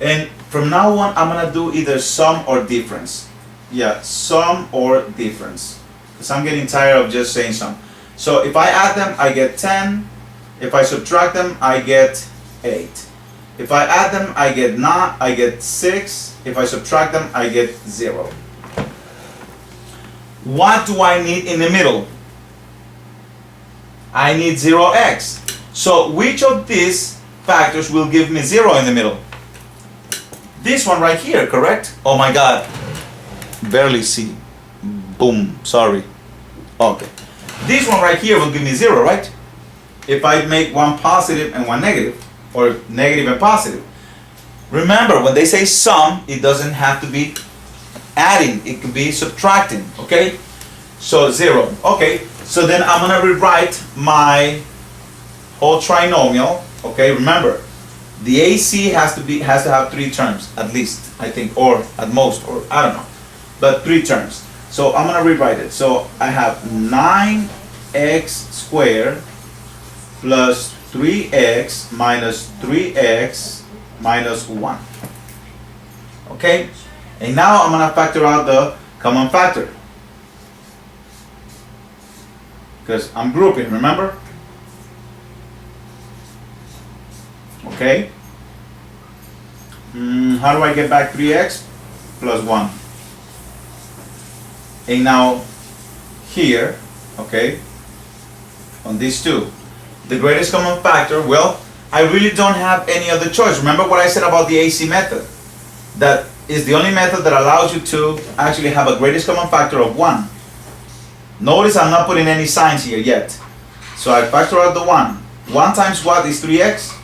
And from now on, I'm going to do either sum or difference. Yeah, sum or difference. Because I'm getting tired of just saying sum. So if I add them, I get 10. If I subtract them, I get 8. If I add them, I get 9, I get 6. If I subtract them, I get 0. What do I need in the middle? I need 0x. So which of these factors will give me 0 in the middle? This one right here, correct? Oh my God. Barely see. Boom. Sorry. Okay. This one right here will give me 0, right? If I make one positive and one negative, or negative and positive. Remember, when they say sum, it doesn't have to be adding. It could be subtracting, okay? So 0. Okay, so then I'm going to rewrite my whole trinomial. Okay, remember, the AC has to have 3 terms, at least, I think, or at most, or I don't know. But 3 terms. So I'm going to rewrite it. So I have 9x squared plus 3x minus 3x minus 1. Okay? And now I'm going to factor out the common factor. Because I'm grouping, remember? Okay? How do I get back 3x? Plus 1. And now here, okay, on these two, the greatest common factor, well, I really don't have any other choice. Remember what I said about the AC method? That is the only method that allows you to actually have a greatest common factor of 1. Notice I'm not putting any signs here yet. So I factor out the 1. 1 times what is 3x?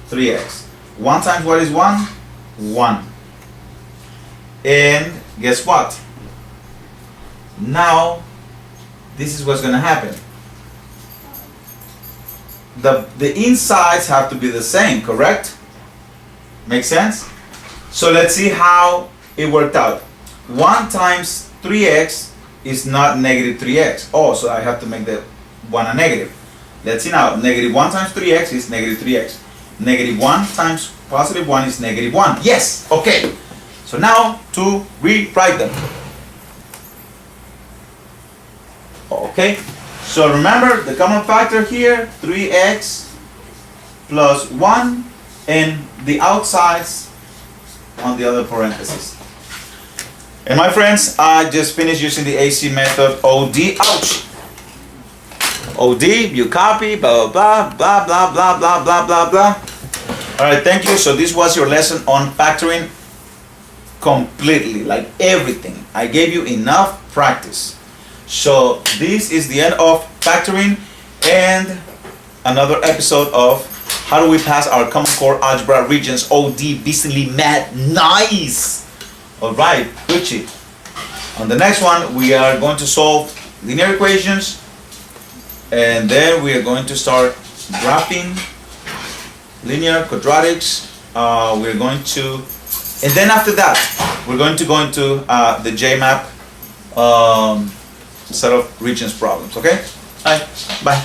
3x. 1 times what is 1? 1. And guess what? Now, this is what's going to happen. The insides have to be the same, correct? Make sense? So let's see how it worked out. 1 times 3x is not negative 3x. Oh, so I have to make the 1 a negative. Let's see now. Negative 1 times 3x is negative 3x. Negative 1 times Positive 1 is negative 1. Yes, okay. So now to rewrite them. Okay, so remember the common factor here, 3x plus 1, and the outsides on the other parentheses. And my friends, I just finished using the AC method. OD, ouch. OD, you copy, blah, blah, blah, blah, blah, blah, blah, blah, blah. All right, thank you. So this was your lesson on factoring completely, like everything. I gave you enough practice. So this is the end of factoring and another episode of how do we pass our Common Core Algebra Regents OD decently mad. Nice. All right, Gucci. On the next one, we are going to solve linear equations, and then we are going to start graphing linear quadratics. We're going to, and then after that, we're going to go into the JMAP set of regions problems. Okay. All right. Bye.